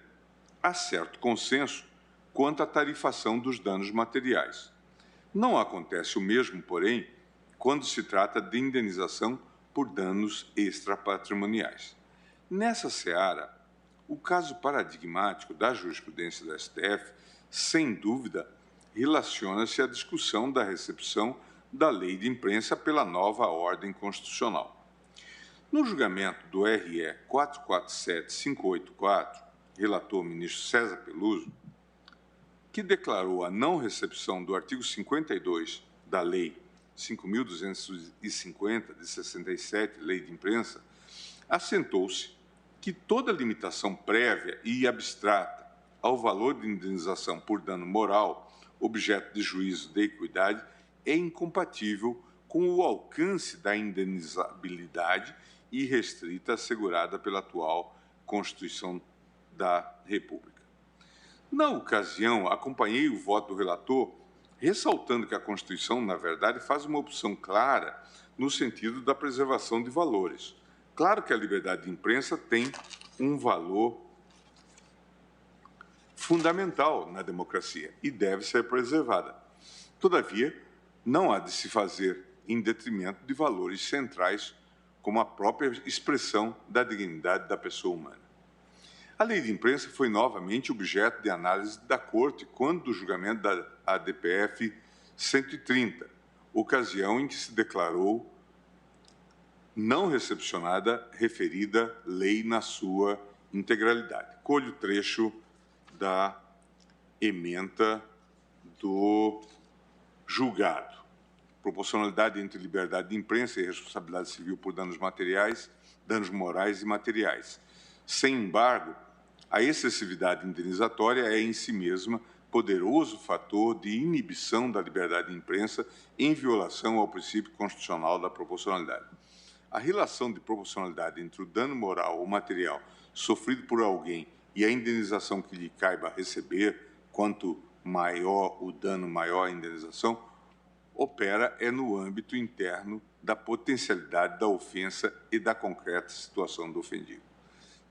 há certo consenso quanto à tarifação dos danos materiais. Não acontece o mesmo, porém, quando se trata de indenização por danos extrapatrimoniais. Nessa seara, o caso paradigmático da jurisprudência da STF, sem dúvida, relaciona-se à discussão da recepção da lei de imprensa pela nova ordem constitucional. No julgamento do RE 447584, relator ministro César Peluso, que declarou a não recepção do artigo 52 da Lei 5.250, de 67, Lei de Imprensa, assentou-se que toda limitação prévia e abstrata ao valor de indenização por dano moral, objeto de juízo de equidade, é incompatível com o alcance da indenizabilidade irrestrita assegurada pela atual Constituição da República. Na ocasião, acompanhei o voto do relator, ressaltando que a Constituição, na verdade, faz uma opção clara no sentido da preservação de valores. Claro que a liberdade de imprensa tem um valor fundamental na democracia e deve ser preservada. Todavia, não há de se fazer em detrimento de valores centrais, como a própria expressão da dignidade da pessoa humana. A lei de imprensa foi novamente objeto de análise da Corte quando do julgamento da ADPF 130, ocasião em que se declarou não recepcionada referida lei na sua integralidade. Colho o trecho da ementa do julgado. Proporcionalidade entre liberdade de imprensa e responsabilidade civil por danos materiais, danos morais e materiais. Sem embargo, a excessividade indenizatória é em si mesma poderoso fator de inibição da liberdade de imprensa em violação ao princípio constitucional da proporcionalidade. A relação de proporcionalidade entre o dano moral ou material sofrido por alguém e a indenização que lhe caiba receber, quanto maior o dano, maior a indenização, opera no âmbito interno da potencialidade da ofensa e da concreta situação do ofendido.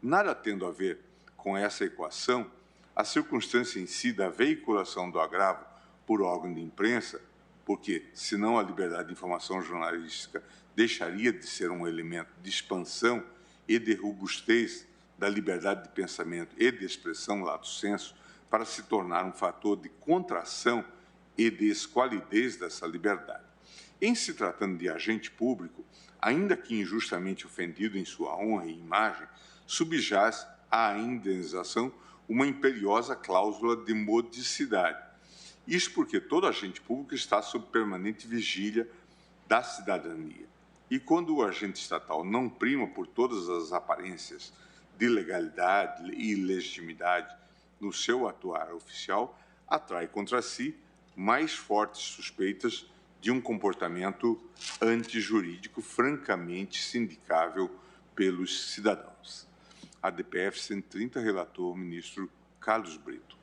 Nada tendo a ver com essa equação, a circunstância em si da veiculação do agravo por órgão de imprensa, porque, senão a liberdade de informação jornalística deixaria de ser um elemento de expansão e de robustez da liberdade de pensamento e de expressão, lato sensu, para se tornar um fator de contração e de esqualidez dessa liberdade. Em se tratando de agente público, ainda que injustamente ofendido em sua honra e imagem, subjaz à indenização uma imperiosa cláusula de modicidade. Isso porque todo agente público está sob permanente vigília da cidadania. E quando o agente estatal não prima por todas as aparências de legalidade e legitimidade no seu atuar oficial, atrai contra si mais fortes suspeitas de um comportamento antijurídico francamente sindicável pelos cidadãos. A DPF 130, relator o ministro Carlos Brito.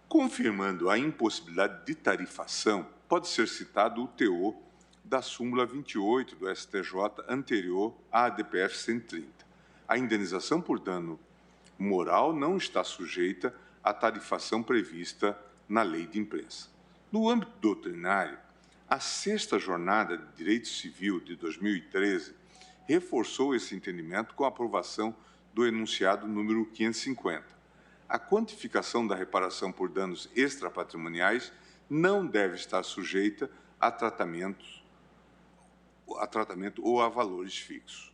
Confirmando a impossibilidade de tarifação, pode ser citado o teor da súmula 28 do STJ anterior à DPF 130. A indenização por dano moral não está sujeita à tarifação prevista na Lei de Imprensa. No âmbito doutrinário, a 6ª Jornada de Direito Civil de 2013 reforçou esse entendimento com a aprovação do enunciado número 550. A quantificação da reparação por danos extrapatrimoniais não deve estar sujeita a tratamento ou a valores fixos.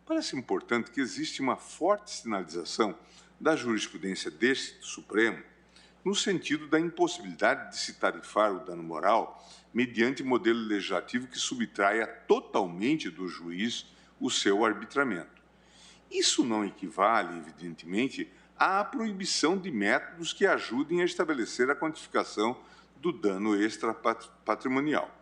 Parece importante que existe uma forte sinalização da jurisprudência deste Supremo no sentido da impossibilidade de se tarifar o dano moral mediante modelo legislativo que subtraia totalmente do juiz o seu arbitramento. Isso não equivale, evidentemente, à proibição de métodos que ajudem a estabelecer a quantificação do dano extrapatrimonial.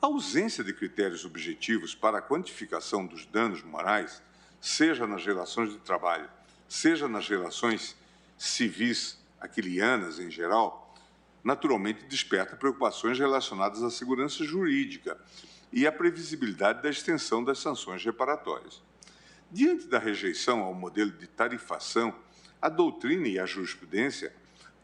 A ausência de critérios objetivos para a quantificação dos danos morais, seja nas relações de trabalho, seja nas relações civis aquilianas em geral, naturalmente desperta preocupações relacionadas à segurança jurídica e à previsibilidade da extensão das sanções reparatórias. Diante da rejeição ao modelo de tarifação, a doutrina e a jurisprudência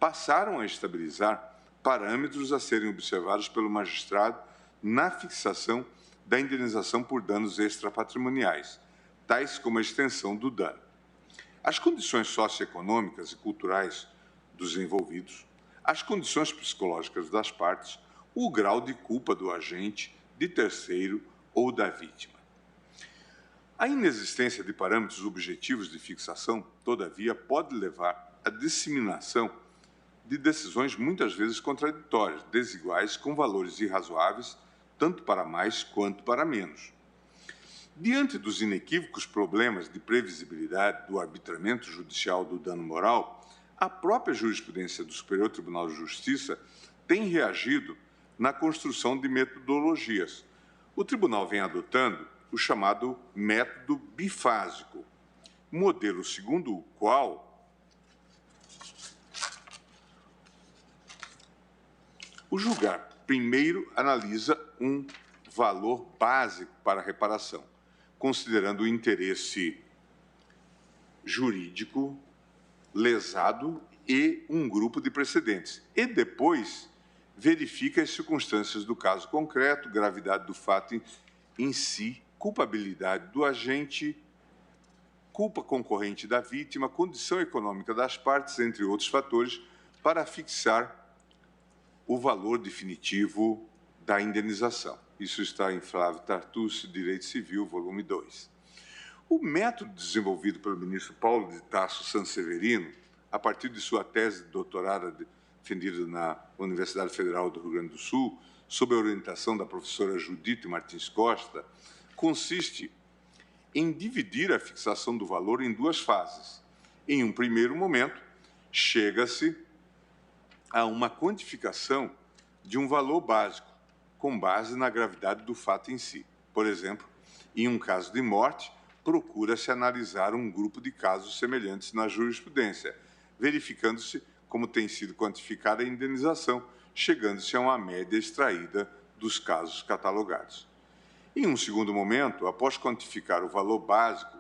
passaram a estabilizar parâmetros a serem observados pelo magistrado na fixação da indenização por danos extrapatrimoniais, tais como a extensão do dano. As condições socioeconômicas e culturais dos envolvidos, as condições psicológicas das partes, o grau de culpa do agente, de terceiro ou da vítima. A inexistência de parâmetros objetivos de fixação, todavia, pode levar à disseminação de decisões muitas vezes contraditórias, desiguais, com valores irrazoáveis, tanto para mais quanto para menos. Diante dos inequívocos problemas de previsibilidade do arbitramento judicial do dano moral, a própria jurisprudência do Superior Tribunal de Justiça tem reagido na construção de metodologias. O tribunal vem adotando o chamado método bifásico, modelo segundo o qual o julgar primeiro analisa um valor básico para a reparação, considerando o interesse jurídico lesado e um grupo de precedentes. E depois verifica as circunstâncias do caso concreto, gravidade do fato em si, culpabilidade do agente, culpa concorrente da vítima, condição econômica das partes, entre outros fatores, para fixar o valor definitivo da indenização. Isso está em Flávio Tartucci, Direito Civil, volume 2. O método desenvolvido pelo ministro Paulo de Tarso Sanseverino, a partir de sua tese de doutorado defendida na Universidade Federal do Rio Grande do Sul, sob a orientação da professora Judite Martins Costa, consiste em dividir a fixação do valor em duas fases. Em um primeiro momento, chega-se a uma quantificação de um valor básico, com base na gravidade do fato em si. Por exemplo, em um caso de morte, procura-se analisar um grupo de casos semelhantes na jurisprudência, verificando-se como tem sido quantificada a indenização, chegando-se a uma média extraída dos casos catalogados. Em um segundo momento, após quantificar o valor básico,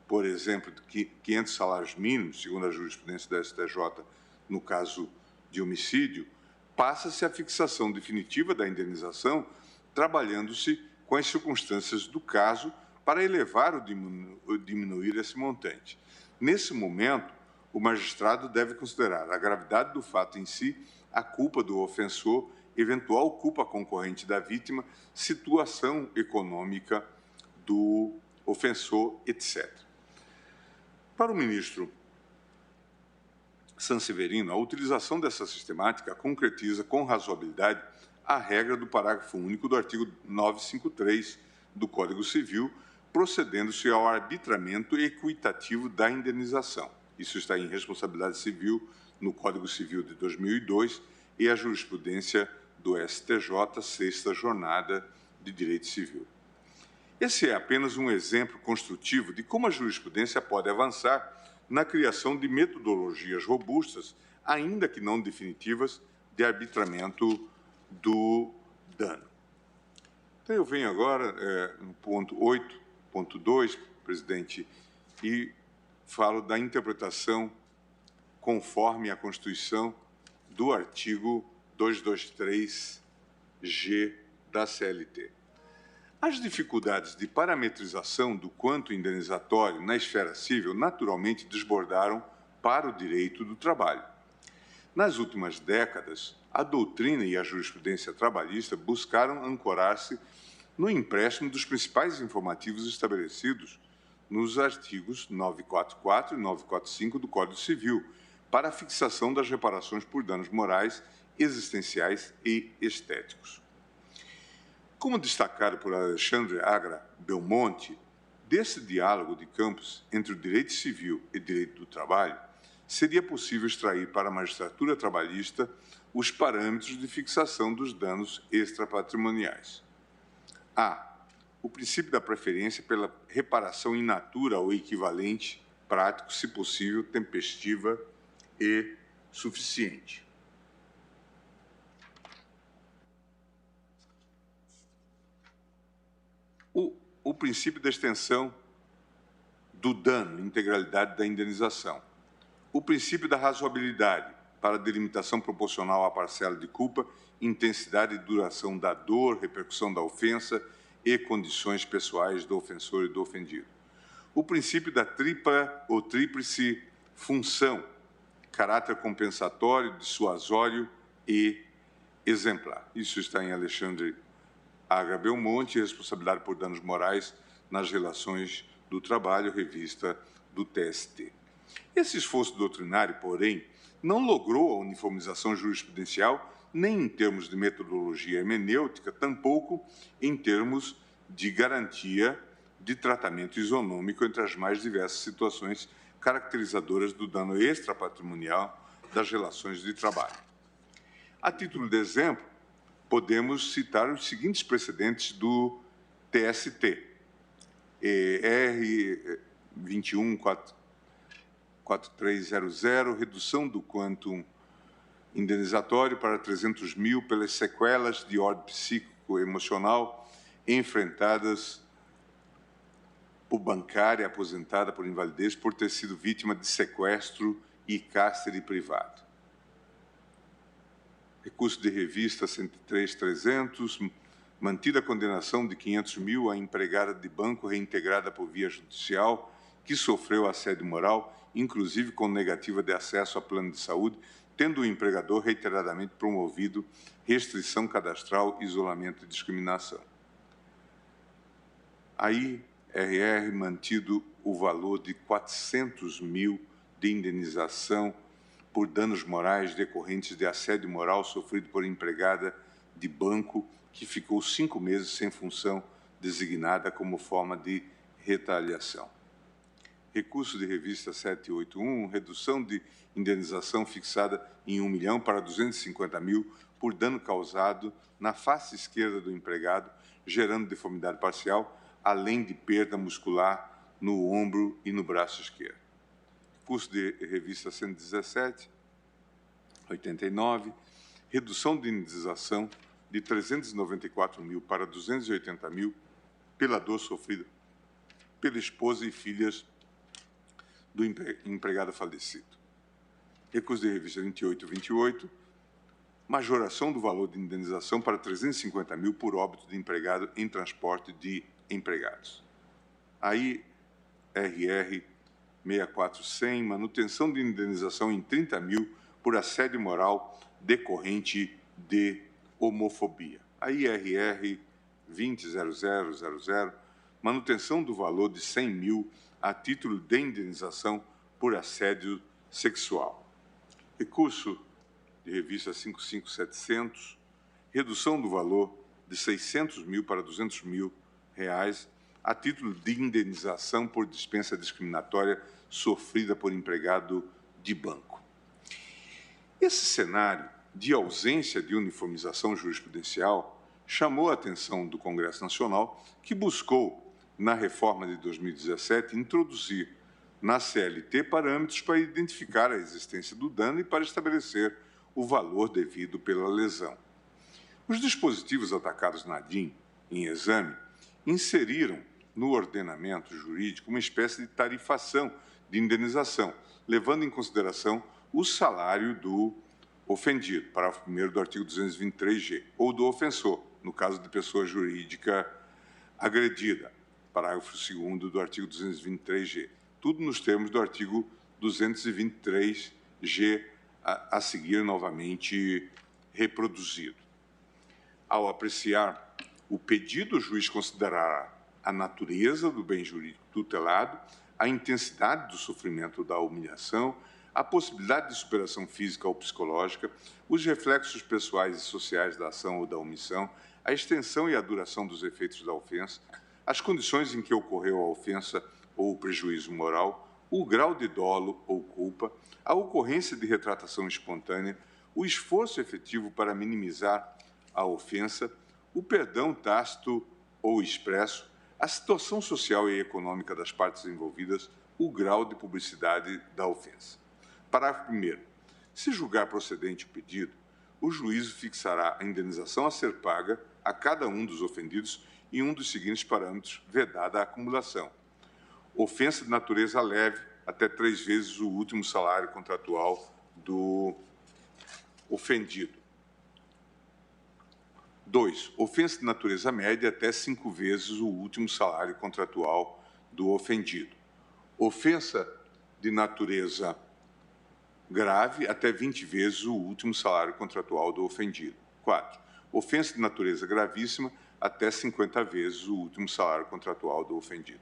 por exemplo, de 500 salários mínimos, segundo a jurisprudência da STJ, no caso de homicídio, passa-se a fixação definitiva da indenização, trabalhando-se com as circunstâncias do caso para elevar ou diminuir esse montante. Nesse momento, o magistrado deve considerar a gravidade do fato em si, a culpa do ofensor eventual culpa concorrente da vítima, situação econômica do ofensor, etc. Para o ministro Sanseverino, a utilização dessa sistemática concretiza com razoabilidade a regra do parágrafo único do artigo 953 do Código Civil, procedendo-se ao arbitramento equitativo da indenização. Isso está em responsabilidade civil no Código Civil de 2002 e a jurisprudência do STJ, sexta jornada de direito civil. Esse é apenas um exemplo construtivo de como a jurisprudência pode avançar na criação de metodologias robustas, ainda que não definitivas, de arbitramento do dano. Então, eu venho agora no ponto 8.2, presidente, e falo da interpretação conforme a Constituição do artigo 223-G da CLT. As dificuldades de parametrização do quanto indenizatório na esfera civil naturalmente desbordaram para o direito do trabalho. Nas últimas décadas, a doutrina e a jurisprudência trabalhista buscaram ancorar-se no empréstimo dos principais informativos estabelecidos nos artigos 944 e 945 do Código Civil, para a fixação das reparações por danos morais, existenciais e estéticos. Como destacado por Alexandre Agra Belmonte, desse diálogo de campos entre o direito civil e direito do trabalho, seria possível extrair para a magistratura trabalhista os parâmetros de fixação dos danos extrapatrimoniais. A. O princípio da preferência pela reparação in natura ou equivalente, prático, se possível, tempestiva e suficiente. O princípio da extensão do dano, integralidade da indenização. O princípio da razoabilidade, para delimitação proporcional à parcela de culpa, intensidade e duração da dor, repercussão da ofensa e condições pessoais do ofensor e do ofendido. O princípio da tripla ou tríplice função, caráter compensatório, dissuasório e exemplar. Isso está em Alexandre Agra Belmonte, responsabilidade por danos morais nas relações do trabalho, revista do TST. Esse esforço doutrinário, porém, não logrou a uniformização jurisprudencial nem em termos de metodologia hermenêutica, tampouco em termos de garantia de tratamento isonômico entre as mais diversas situações caracterizadoras do dano extrapatrimonial das relações de trabalho. A título de exemplo, podemos citar os seguintes precedentes do TST. R 21.4300, redução do quantum indenizatório para 300 mil pelas sequelas de ordem psíquico-emocional enfrentadas por bancária aposentada por invalidez por ter sido vítima de sequestro e cárcere privado. Recurso de revista 103.300, mantida a condenação de 500 mil à empregada de banco reintegrada por via judicial que sofreu assédio moral, inclusive com negativa de acesso a plano de saúde, tendo o empregador reiteradamente promovido restrição cadastral, isolamento e discriminação. Aí, RR mantido o valor de 400 mil de indenização por danos morais decorrentes de assédio moral sofrido por empregada de banco que ficou 5 meses sem função designada como forma de retaliação. Recurso de revista 781, redução de indenização fixada em 1 milhão para 250 mil por dano causado na face esquerda do empregado, gerando deformidade parcial, além de perda muscular no ombro e no braço esquerdo. Curso de revista 117, 89, redução de indenização de 394 mil para 280 mil pela dor sofrida pela esposa e filhas do empregado falecido. Recurso de revista 2828, majoração do valor de indenização para 350 mil por óbito de empregado em transporte de empregados. Aí, RR 6400, manutenção de indenização em 30 mil por assédio moral decorrente de homofobia. A IRR 20.0000, manutenção do valor de 100 mil a título de indenização por assédio sexual. Recurso de revista 55700, redução do valor de 600 mil para 200 mil reais a título de indenização por dispensa discriminatória sofrida por empregado de banco. Esse cenário de ausência de uniformização jurisprudencial chamou a atenção do Congresso Nacional, que buscou, na reforma de 2017, introduzir na CLT parâmetros para identificar a existência do dano e para estabelecer o valor devido pela lesão. Os dispositivos atacados na DIN, em exame, inseriram no ordenamento jurídico uma espécie de tarifação de indenização, levando em consideração o salário do ofendido, parágrafo 1º do artigo 223-G, ou do ofensor, no caso de pessoa jurídica agredida, parágrafo 2º do artigo 223-G, tudo nos termos do artigo 223-G, a seguir novamente reproduzido. Ao apreciar o pedido, o juiz considerará a natureza do bem jurídico tutelado, a intensidade do sofrimento da humilhação, a possibilidade de superação física ou psicológica, os reflexos pessoais e sociais da ação ou da omissão, a extensão e a duração dos efeitos da ofensa, as condições em que ocorreu a ofensa ou o prejuízo moral, o grau de dolo ou culpa, a ocorrência de retratação espontânea, o esforço efetivo para minimizar a ofensa, o perdão tácito ou expresso, a situação social e econômica das partes envolvidas, o grau de publicidade da ofensa. Parágrafo 1º. Se julgar procedente o pedido, o juízo fixará a indenização a ser paga a cada um dos ofendidos em um dos seguintes parâmetros, vedada a acumulação. Ofensa de natureza leve, até 3 vezes o último salário contratual do ofendido. 2. Ofensa de natureza média, até 5 vezes o último salário contratual do ofendido. Ofensa de natureza grave, até 20 vezes o último salário contratual do ofendido. 4. Ofensa de natureza gravíssima, até 50 vezes o último salário contratual do ofendido.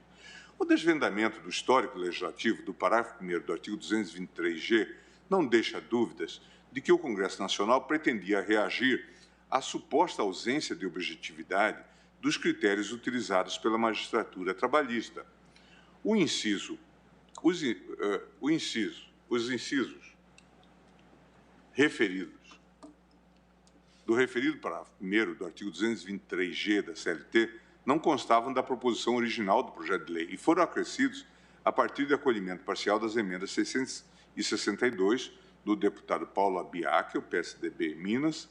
O desvendamento do histórico legislativo do parágrafo 1º do artigo 223-G não deixa dúvidas de que o Congresso Nacional pretendia reagir à suposta ausência de objetividade dos critérios utilizados pela magistratura trabalhista. Os incisos referidos do referido parágrafo 1º do artigo 223-G da CLT não constavam da proposição original do projeto de lei e foram acrescidos a partir de acolhimento parcial das emendas 662 do deputado Paulo Abiac, o PSDB Minas,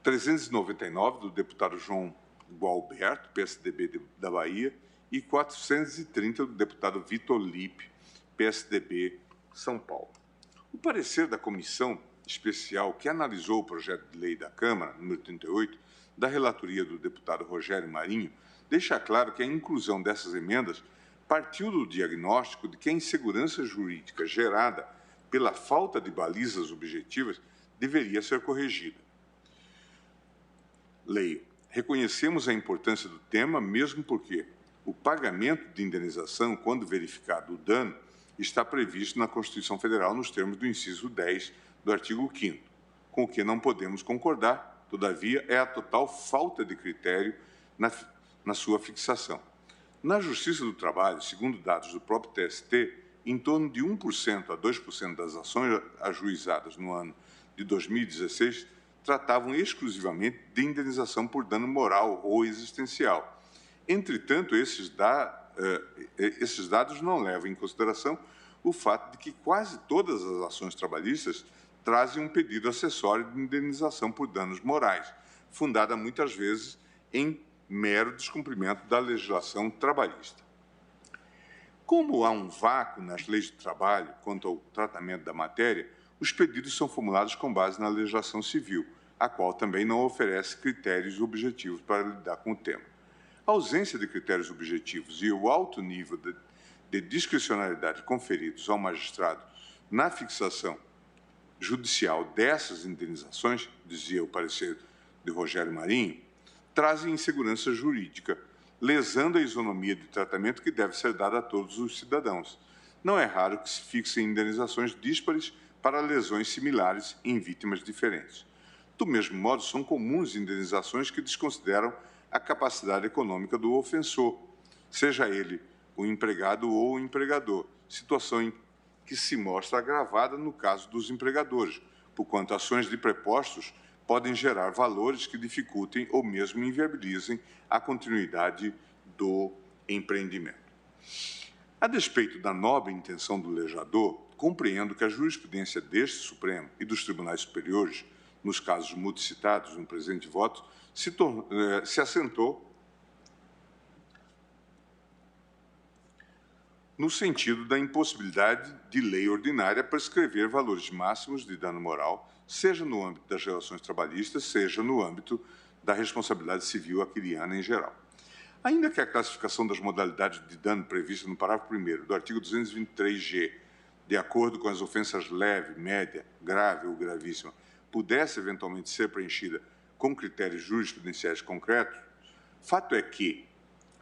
399 do deputado João Gualberto, PSDB da Bahia, e 430 do deputado Vitor Lippe, PSDB São Paulo. O parecer da comissão especial que analisou o projeto de lei da Câmara, número 38, da relatoria do deputado Rogério Marinho, deixa claro que a inclusão dessas emendas partiu do diagnóstico de que a insegurança jurídica gerada pela falta de balizas objetivas deveria ser corrigida. Leio. Reconhecemos a importância do tema, mesmo porque o pagamento de indenização, quando verificado o dano, está previsto na Constituição Federal nos termos do inciso 10 do artigo 5º. Com o que não podemos concordar, todavia, é a total falta de critério na sua fixação. Na Justiça do Trabalho, segundo dados do próprio TST, em torno de 1% a 2% das ações ajuizadas no ano de 2016 tratavam exclusivamente de indenização por dano moral ou existencial. Entretanto, esses dados não levam em consideração o fato de que quase todas as ações trabalhistas trazem um pedido acessório de indenização por danos morais, fundada muitas vezes em mero descumprimento da legislação trabalhista. Como há um vácuo nas leis de trabalho quanto ao tratamento da matéria, os pedidos são formulados com base na legislação civil, a qual também não oferece critérios objetivos para lidar com o tema. A ausência de critérios objetivos e o alto nível de discricionariedade conferidos ao magistrado na fixação judicial dessas indenizações, dizia o parecer de Rogério Marinho, trazem insegurança jurídica, lesando a isonomia de tratamento que deve ser dada a todos os cidadãos. Não é raro que se fixem indenizações díspares para lesões similares em vítimas diferentes. Do mesmo modo, são comuns indenizações que desconsideram a capacidade econômica do ofensor, seja ele o empregado ou o empregador, situação em que se mostra agravada no caso dos empregadores, porquanto ações de prepostos podem gerar valores que dificultem ou mesmo inviabilizem a continuidade do empreendimento. A despeito da nobre intenção do legislador, compreendo que a jurisprudência deste Supremo e dos tribunais superiores, nos casos multicitados no presente voto, se assentou no sentido da impossibilidade de lei ordinária prescrever valores máximos de dano moral, seja no âmbito das relações trabalhistas, seja no âmbito da responsabilidade civil aquiliana em geral. Ainda que a classificação das modalidades de dano prevista no parágrafo 1º do artigo 223-G, de acordo com as ofensas leve, média, grave ou gravíssima, pudesse eventualmente ser preenchida com critérios jurisprudenciais concretos, fato é que,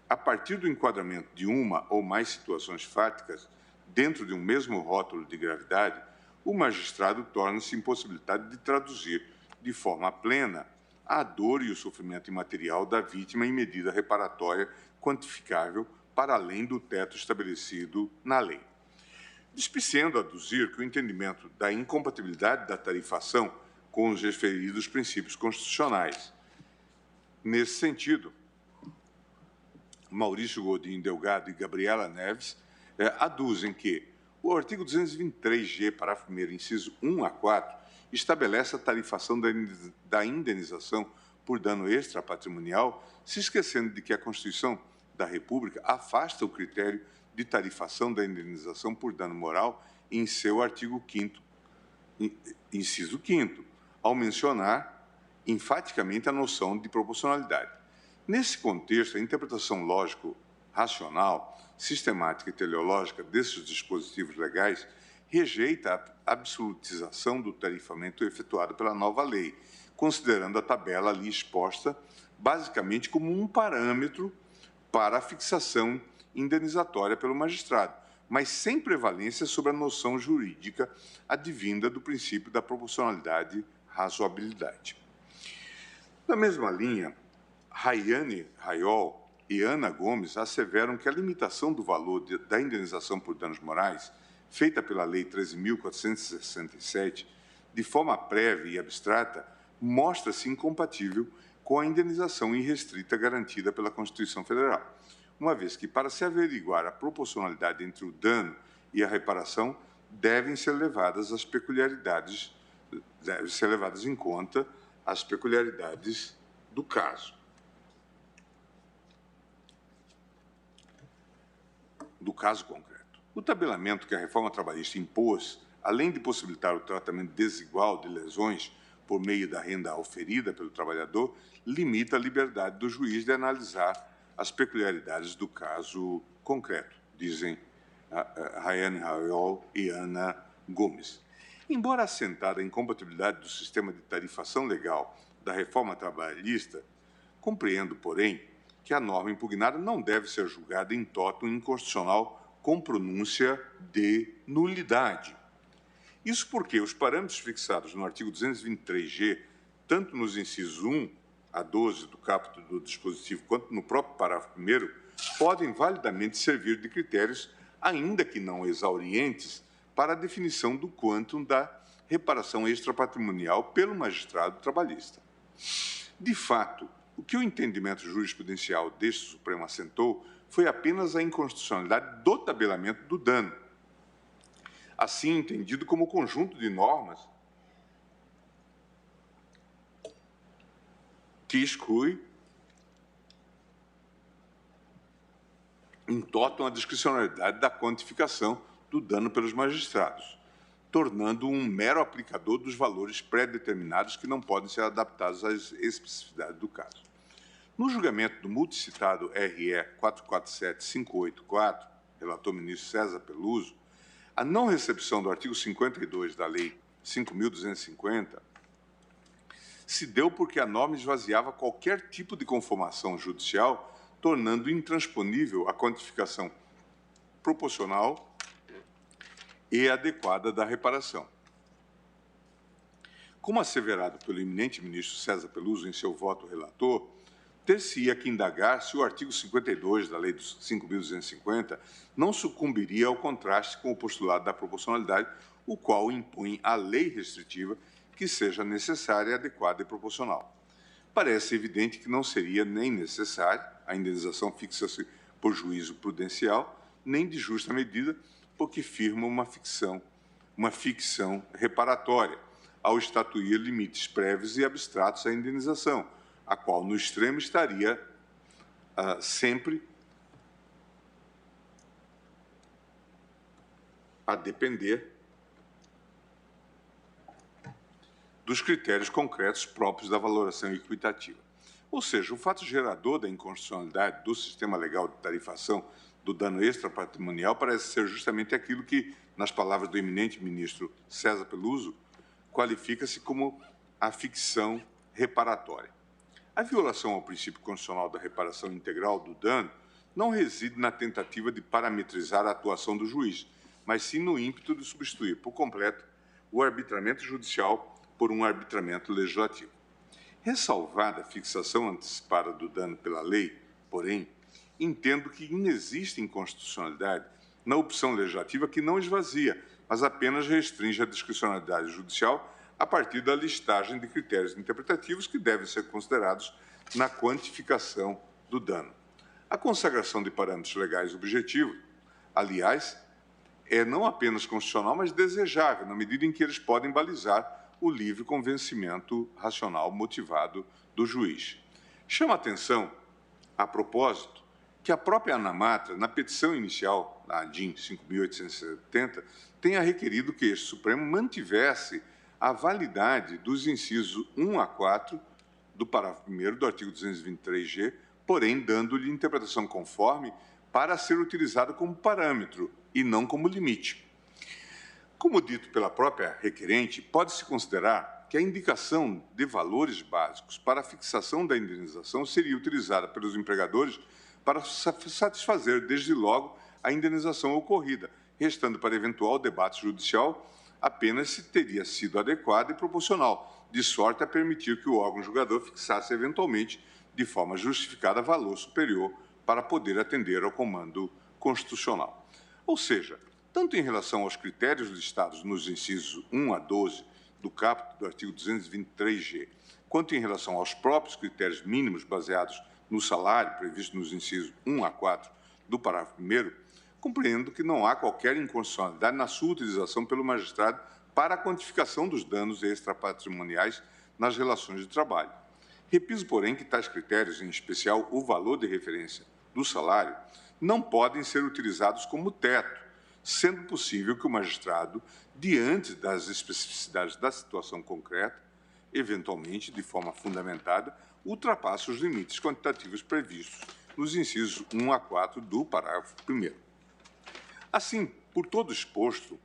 a partir do enquadramento de uma ou mais situações fáticas dentro de um mesmo rótulo de gravidade, o magistrado torna-se impossibilitado de traduzir de forma plena a dor e o sofrimento imaterial da vítima em medida reparatória quantificável para além do teto estabelecido na lei. Displicendo aduzir que o entendimento da incompatibilidade da tarifação com os referidos princípios constitucionais. Nesse sentido, Maurício Godinho Delgado e Gabriela Neves aduzem que o artigo 223-G, parágrafo 1º, inciso 1 a 4, estabelece a tarifação da indenização por dano extrapatrimonial, se esquecendo de que a Constituição da República afasta o critério de tarifação da indenização por dano moral em seu artigo 5º, inciso 5º, ao mencionar enfaticamente a noção de proporcionalidade. Nesse contexto, a interpretação lógico-racional, sistemática e teleológica desses dispositivos legais rejeita a absolutização do tarifamento efetuado pela nova lei, considerando a tabela ali exposta basicamente como um parâmetro para a fixação indenizatória pelo magistrado, mas sem prevalência sobre a noção jurídica advinda do princípio da proporcionalidade e razoabilidade. Na mesma linha, Rayane Raiol e Ana Gomes asseveram que a limitação do valor da indenização por danos morais, feita pela Lei 13.467, de forma prévia e abstrata, mostra-se incompatível com a indenização irrestrita garantida pela Constituição Federal, uma vez que, para se averiguar a proporcionalidade entre o dano e a reparação, devem ser levadas em conta as peculiaridades do caso. Concreto. O tabelamento que a reforma trabalhista impôs, além de possibilitar o tratamento desigual de lesões por meio da renda oferida pelo trabalhador, limita a liberdade do juiz de analisar as peculiaridades do caso concreto, dizem Rayane Raiol e Ana Gomes. Embora assentada a incompatibilidade do sistema de tarifação legal da reforma trabalhista, compreendo, porém, que a norma impugnada não deve ser julgada em toto inconstitucional com pronúncia de nulidade. Isso porque os parâmetros fixados no artigo 223-G, tanto nos incisos 1 a 12 do caput do dispositivo, quanto no próprio parágrafo 1º, podem validamente servir de critérios, ainda que não exaurientes, para a definição do quantum da reparação extrapatrimonial pelo magistrado trabalhista. De fato, o que o entendimento jurisprudencial deste Supremo assentou foi apenas a inconstitucionalidade do tabelamento do dano, assim entendido como conjunto de normas que exclui em toto a discricionalidade da quantificação do dano pelos magistrados, tornando um mero aplicador dos valores pré-determinados que não podem ser adaptados às especificidades do caso. No julgamento do multicitado RE 447584, relator ministro César Peluso, a não recepção do artigo 52 da Lei 5.250 se deu porque a norma esvaziava qualquer tipo de conformação judicial, tornando intransponível a quantificação proporcional e adequada da reparação. Como asseverado pelo eminente ministro César Peluso em seu voto relator, ter-se-ia que indagar se o artigo 52 da Lei dos 5.250 não sucumbiria ao contraste com o postulado da proporcionalidade, o qual impõe à lei restritiva que seja necessária, adequada e proporcional. Parece evidente que não seria nem necessária, a indenização fixa-se por juízo prudencial, nem de justa medida, porque firma uma ficção reparatória, ao estatuir limites prévios e abstratos à indenização, a qual, no extremo, estaria sempre a depender dos critérios concretos próprios da valoração equitativa. Ou seja, o fato gerador da inconstitucionalidade do sistema legal de tarifação do dano extrapatrimonial parece ser justamente aquilo que, nas palavras do eminente ministro César Peluso, qualifica-se como a ficção reparatória. A violação ao princípio constitucional da reparação integral do dano não reside na tentativa de parametrizar a atuação do juiz, mas sim no ímpeto de substituir por completo o arbitramento judicial por um arbitramento legislativo. Ressalvada a fixação antecipada do dano pela lei, porém, entendo que inexiste inconstitucionalidade na opção legislativa que não esvazia, mas apenas restringe a discricionalidade judicial a partir da listagem de critérios interpretativos que devem ser considerados na quantificação do dano. A consagração de parâmetros legais objetivos, aliás, é não apenas constitucional, mas desejável, na medida em que eles podem balizar o livre convencimento racional motivado do juiz. Chama a atenção, a propósito, que a própria ANAMATRA, na petição inicial, na ADIM 5.870, tenha requerido que este Supremo mantivesse a validade dos incisos 1 a 4 do parágrafo 1º do artigo 223-G, porém dando-lhe interpretação conforme para ser utilizado como parâmetro e não como limite. Como dito pela própria requerente, pode-se considerar que a indicação de valores básicos para a fixação da indenização seria utilizada pelos empregadores para satisfazer, desde logo, a indenização ocorrida, restando para eventual debate judicial apenas se teria sido adequada e proporcional, de sorte a permitir que o órgão julgador fixasse eventualmente, de forma justificada, valor superior para poder atender ao comando constitucional. Ou seja, tanto em relação aos critérios listados nos incisos 1 a 12 do caput do artigo 223-G, quanto em relação aos próprios critérios mínimos baseados no salário previsto nos incisos 1 a 4 do parágrafo 1º, compreendo que não há qualquer inconstitucionalidade na sua utilização pelo magistrado para a quantificação dos danos extrapatrimoniais nas relações de trabalho. Repiso, porém, que tais critérios, em especial o valor de referência do salário, não podem ser utilizados como teto, sendo possível que o magistrado, diante das especificidades da situação concreta, eventualmente, de forma fundamentada, ultrapasse os limites quantitativos previstos nos incisos 1 a 4 do parágrafo 1º. Assim, por todo exposto,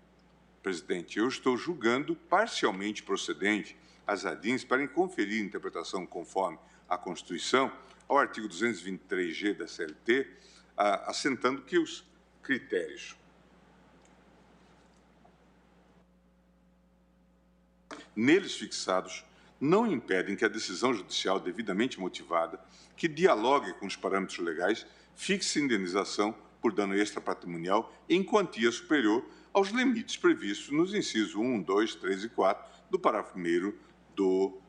presidente, eu estou julgando parcialmente procedente as ADIMs para conferir interpretação conforme a Constituição ao artigo 223-G da CLT, assentando que os critérios neles fixados não impedem que a decisão judicial devidamente motivada, que dialogue com os parâmetros legais, fixe indenização por dano extrapatrimonial em quantia superior aos limites previstos nos incisos 1, 2, 3 e 4 do parágrafo 1º do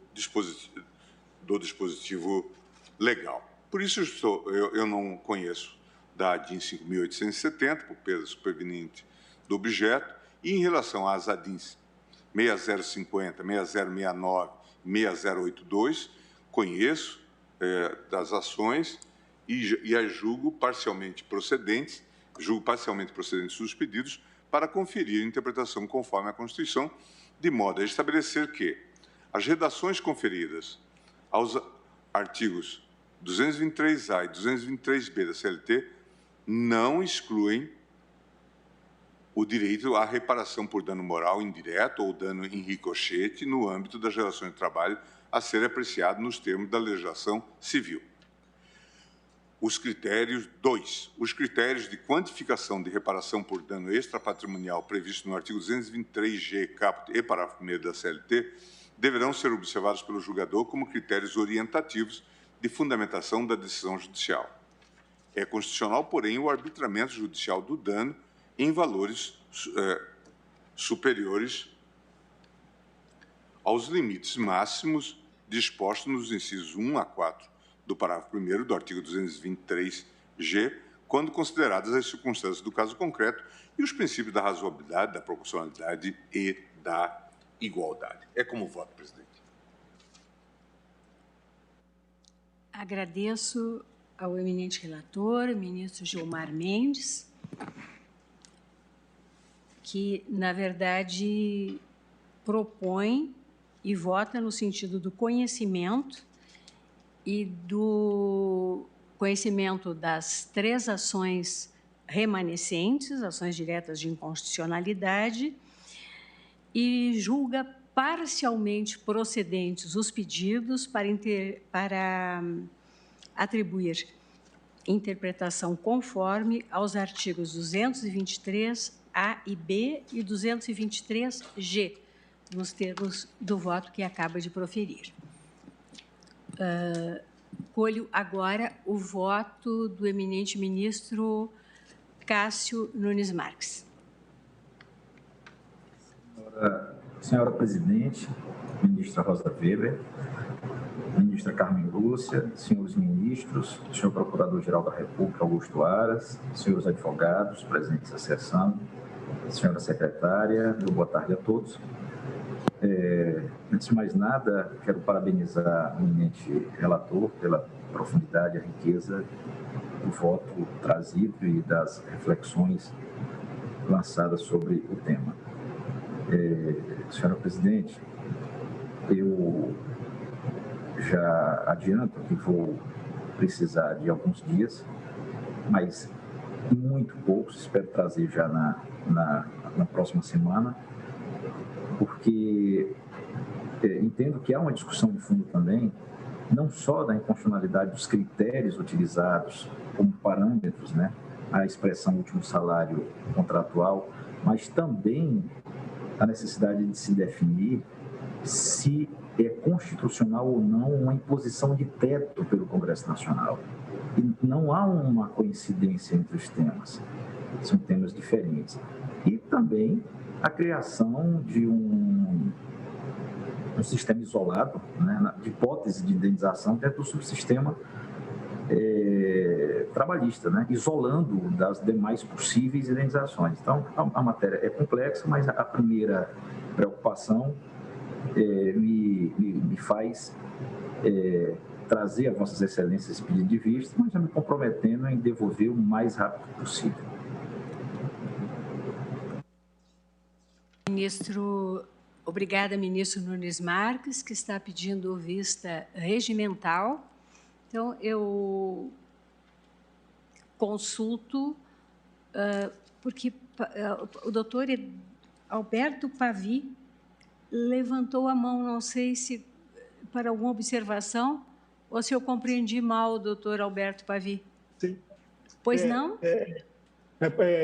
dispositivo legal. Por isso, eu não conheço da ADIM 5.870, por perda superveniente do objeto, e em relação às ADIMs 6050, 6069 e 6082, conheço das ações e as julgo parcialmente procedentes os pedidos para conferir a interpretação conforme a Constituição, de modo a estabelecer que as redações conferidas aos artigos 223A e 223B da CLT não excluem o direito à reparação por dano moral indireto ou dano em ricochete no âmbito das relações de trabalho a ser apreciado nos termos da legislação civil. Os critérios de quantificação de reparação por dano extrapatrimonial previsto no artigo 223G, caput e parágrafo 1º da CLT, deverão ser observados pelo julgador como critérios orientativos de fundamentação da decisão judicial. É constitucional, porém, o arbitramento judicial do dano em valores superiores aos limites máximos dispostos nos incisos 1 a 4 do parágrafo 1º do artigo 223G, quando consideradas as circunstâncias do caso concreto e os princípios da razoabilidade, da proporcionalidade e da igualdade. É como voto, presidente. Agradeço ao eminente relator, o ministro Gilmar Mendes, que, na verdade, propõe e vota no sentido do conhecimento e do conhecimento das 3 ações remanescentes, ações diretas de inconstitucionalidade, e julga parcialmente procedentes os pedidos para atribuir interpretação conforme aos artigos 223A e B e 223G, nos termos do voto que acaba de proferir. Colho agora o voto do eminente ministro Cássio Nunes Marques. Senhora presidente, ministra Rosa Weber, ministra Carmen Lúcia, senhores ministros, senhor procurador-geral da República, Augusto Aras, senhores advogados presentes à sessão, senhora secretária, boa tarde a todos. Antes de mais nada, quero parabenizar o eminente relator pela profundidade e a riqueza do voto trazido e das reflexões lançadas sobre o tema. Senhora presidente, eu já adianto que vou precisar de alguns dias, mas muito poucos, espero trazer já na próxima semana, porque entendo que há uma discussão de fundo também, não só da inconstitucionalidade dos critérios utilizados como parâmetros, né, a expressão último salário contratual, mas também a necessidade de se definir se é constitucional ou não uma imposição de teto pelo Congresso Nacional. E não há uma coincidência entre os temas, são temas diferentes. E também a criação de um sistema isolado, né, de hipótese de indenização dentro do subsistema trabalhista, né, isolando das demais possíveis indenizações. Então, a matéria é complexa, mas a primeira preocupação me faz trazer a Vossas Excelências esse pedido de vista, mas já me comprometendo em devolver o mais rápido possível. Obrigada, ministro Nunes Marques, que está pedindo vista regimental. Então, eu consulto, porque o doutor Alberto Pavi levantou a mão, não sei se para alguma observação, ou se eu compreendi mal o doutor Alberto Pavi. Sim. Pois não?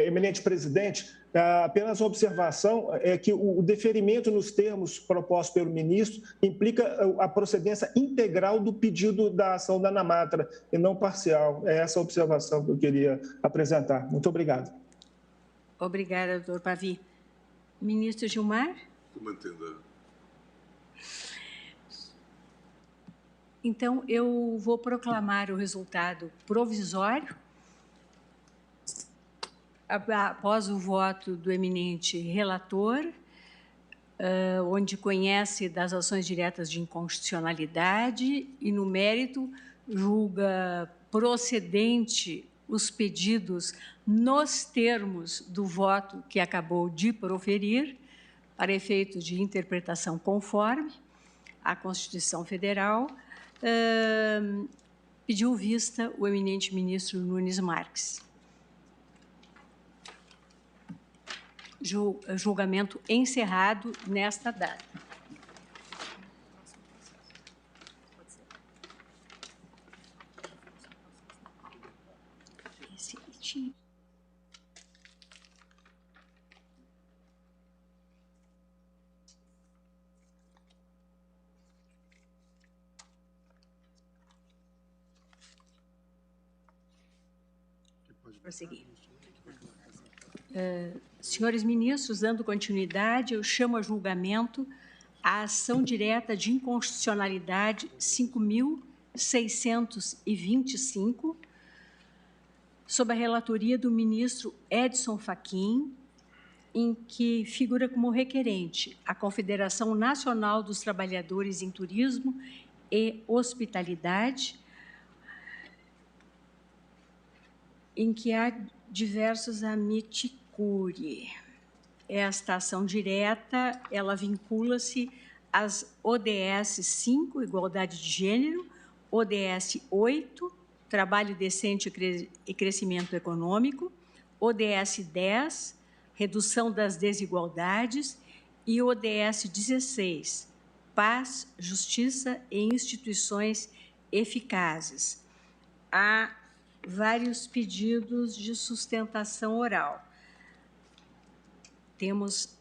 Eminente presidente, apenas uma observação é que o deferimento nos termos propostos pelo ministro implica a procedência integral do pedido da ação da ANAMATRA e não parcial. É essa a observação que eu queria apresentar. Muito obrigado. Obrigada, doutor Pavi. Ministro Gilmar? Estou mantendo. Então, eu vou proclamar o resultado provisório após o voto do eminente relator, onde conhece das ações diretas de inconstitucionalidade e, no mérito, julga procedente os pedidos nos termos do voto que acabou de proferir, para efeito de interpretação conforme à Constituição Federal, pediu vista o eminente ministro Nunes Marques. julgamento encerrado nesta data. Prosseguir. Senhores ministros, dando continuidade, eu chamo a julgamento a ação direta de inconstitucionalidade 5.625, sob a relatoria do ministro Edson Fachin, em que figura como requerente a Confederação Nacional dos Trabalhadores em Turismo e Hospitalidade, em que há diversos amicus curiae. Esta ação direta, ela vincula-se às ODS 5, Igualdade de Gênero, ODS 8, Trabalho Decente e Crescimento Econômico, ODS 10, Redução das Desigualdades, e ODS 16, Paz, Justiça e Instituições Eficazes. Há vários pedidos de sustentação oral. Temos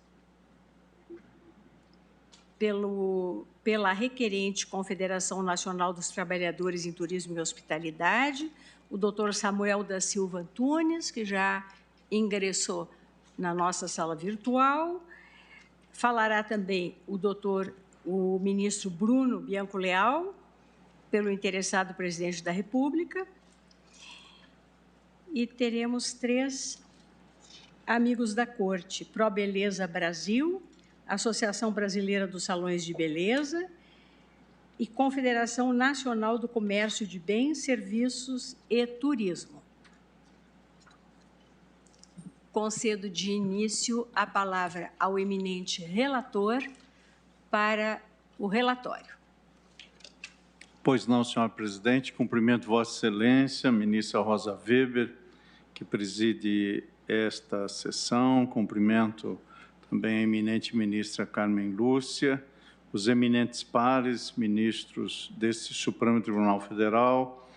pela requerente Confederação Nacional dos Trabalhadores em Turismo e Hospitalidade, o doutor Samuel da Silva Antunes, que já ingressou na nossa sala virtual. Falará também o ministro Bruno Bianco Leal, pelo interessado presidente da República. E teremos 3 amigos da Corte: Pro Beleza Brasil, Associação Brasileira dos Salões de Beleza e Confederação Nacional do Comércio de Bens, Serviços e Turismo. Concedo de início a palavra ao eminente relator para o relatório. Pois não, senhor presidente. Cumprimento Vossa Excelência, ministra Rosa Weber, que preside esta sessão. Cumprimento também a eminente ministra Carmen Lúcia, os eminentes pares, ministros deste Supremo Tribunal Federal.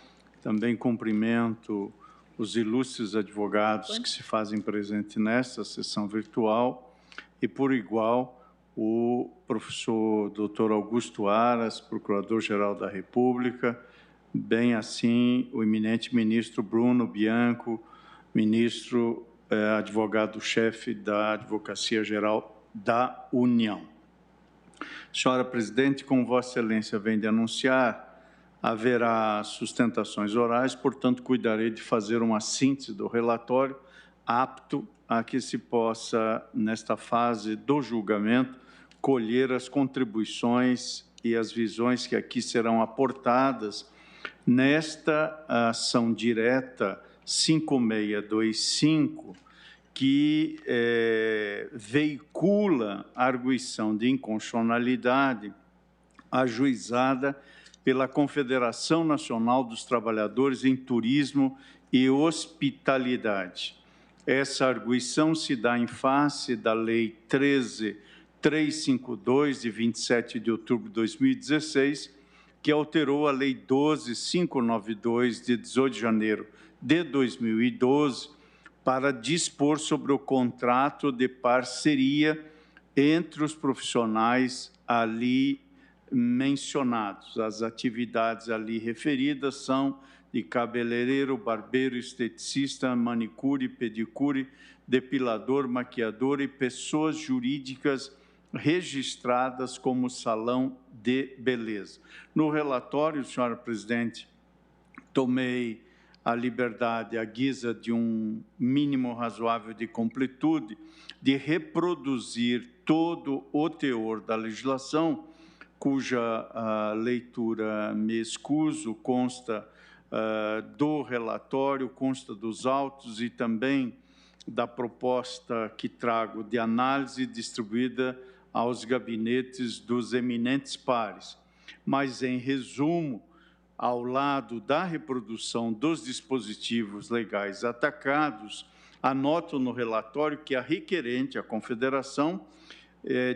Também cumprimento os ilustres advogados que se fazem presente nesta sessão virtual e, por igual, o professor Dr. Augusto Aras, Procurador-Geral da República, bem assim o eminente ministro Bruno Bianco, ministro advogado-chefe da Advocacia Geral da União. Senhora presidente, como Vossa Excelência vem de anunciar, haverá sustentações orais, portanto, cuidarei de fazer uma síntese do relatório, apto a que se possa, nesta fase do julgamento, colher as contribuições e as visões que aqui serão aportadas nesta ação direta 5625, que veicula a arguição de inconstitucionalidade ajuizada pela Confederação Nacional dos Trabalhadores em Turismo e Hospitalidade. Essa arguição se dá em face da Lei 13.352, de 27 de outubro de 2016, que alterou a Lei 12.592, de 18 de janeiro de 2012, para dispor sobre o contrato de parceria entre os profissionais ali mencionados. As atividades ali referidas são de cabeleireiro, barbeiro, esteticista, manicure, pedicure, depilador, maquiador e pessoas jurídicas registradas como salão de beleza. No relatório, senhora presidente, tomei a liberdade, à guisa de um mínimo razoável de completude, de reproduzir todo o teor da legislação, cuja leitura me excuso, consta do relatório, consta dos autos e também da proposta que trago de análise distribuída aos gabinetes dos eminentes pares. Mas, em resumo, ao lado da reprodução dos dispositivos legais atacados, anoto no relatório que a requerente, a Confederação,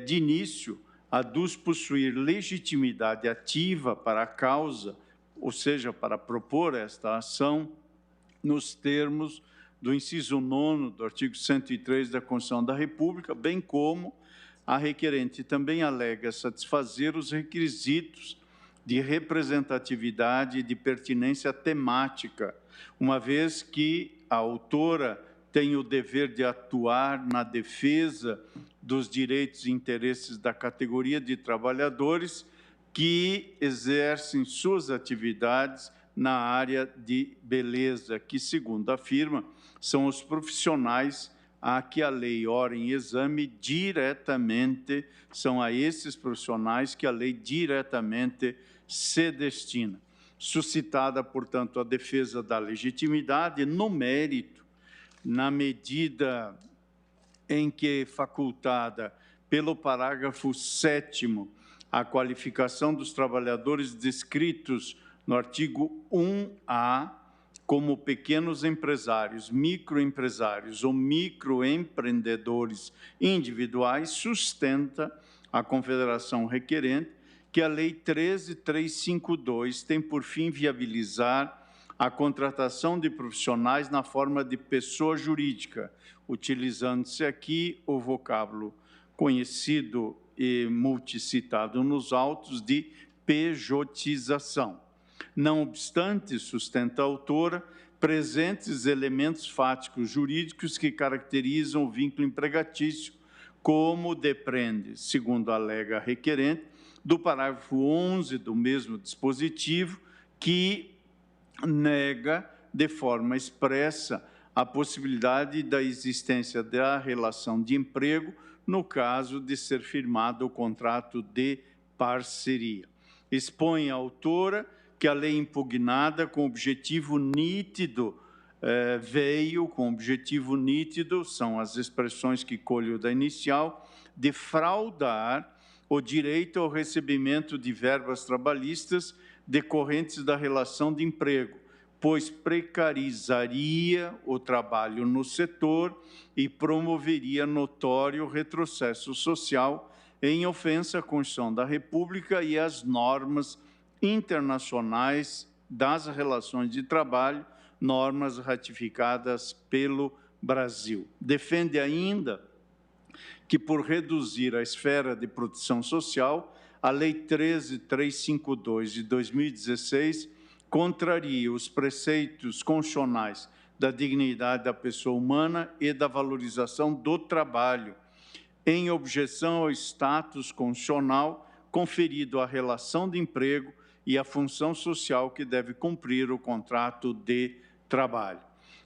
de início, aduz possuir legitimidade ativa para a causa, ou seja, para propor esta ação, nos termos do inciso 9º do artigo 103 da Constituição da República, bem como a requerente também alega satisfazer os requisitos de representatividade e de pertinência temática, uma vez que a autora tem o dever de atuar na defesa dos direitos e interesses da categoria de trabalhadores que exercem suas atividades na área de beleza, que, segundo afirma, são os profissionais a que a lei ora em exame diretamente, são a esses profissionais que a lei diretamente se destina. Suscitada, portanto, a defesa da legitimidade no mérito, na medida em que facultada pelo parágrafo 7º a qualificação dos trabalhadores descritos no artigo 1A como pequenos empresários, microempresários ou microempreendedores individuais, sustenta a Confederação requerente que a Lei 13.352 tem por fim viabilizar a contratação de profissionais na forma de pessoa jurídica, utilizando-se aqui o vocábulo conhecido e multicitado nos autos de pejotização. Não obstante, sustenta a autora, presentes elementos fáticos jurídicos que caracterizam o vínculo empregatício, como depreende, segundo alega a requerente, do parágrafo 11 do mesmo dispositivo, que nega de forma expressa a possibilidade da existência da relação de emprego no caso de ser firmado o contrato de parceria. Expõe a autora que a lei impugnada com objetivo nítido são as expressões que colho da inicial, de fraudar o direito ao recebimento de verbas trabalhistas decorrentes da relação de emprego, pois precarizaria o trabalho no setor e promoveria notório retrocesso social em ofensa à Constituição da República e às normas internacionais das relações de trabalho, normas ratificadas pelo Brasil. Defende ainda que, por reduzir a esfera de proteção social, a Lei 13.352 de 2016 contraria os preceitos constitucionais da dignidade da pessoa humana e da valorização do trabalho, em objeção ao status constitucional conferido à relação de emprego e à função social que deve cumprir o contrato de trabalho.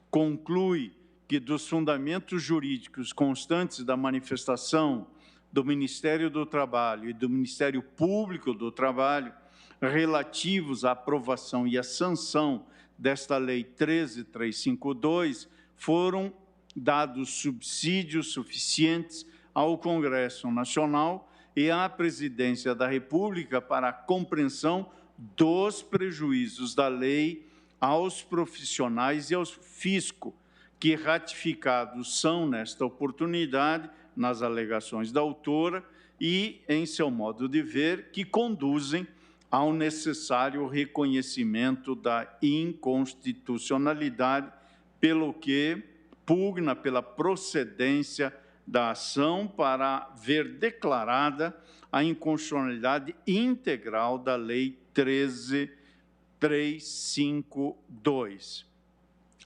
Conclui que, dos fundamentos jurídicos constantes da manifestação do Ministério do Trabalho e do Ministério Público do Trabalho, relativos à aprovação e à sanção desta Lei 13.352, foram dados subsídios suficientes ao Congresso Nacional e à Presidência da República para a compreensão dos prejuízos da lei aos profissionais e ao fisco, que ratificados são, nesta oportunidade, nas alegações da autora e, em seu modo de ver, que conduzem ao necessário reconhecimento da inconstitucionalidade, pelo que pugna pela procedência da ação para ver declarada a inconstitucionalidade integral da Lei 13.352.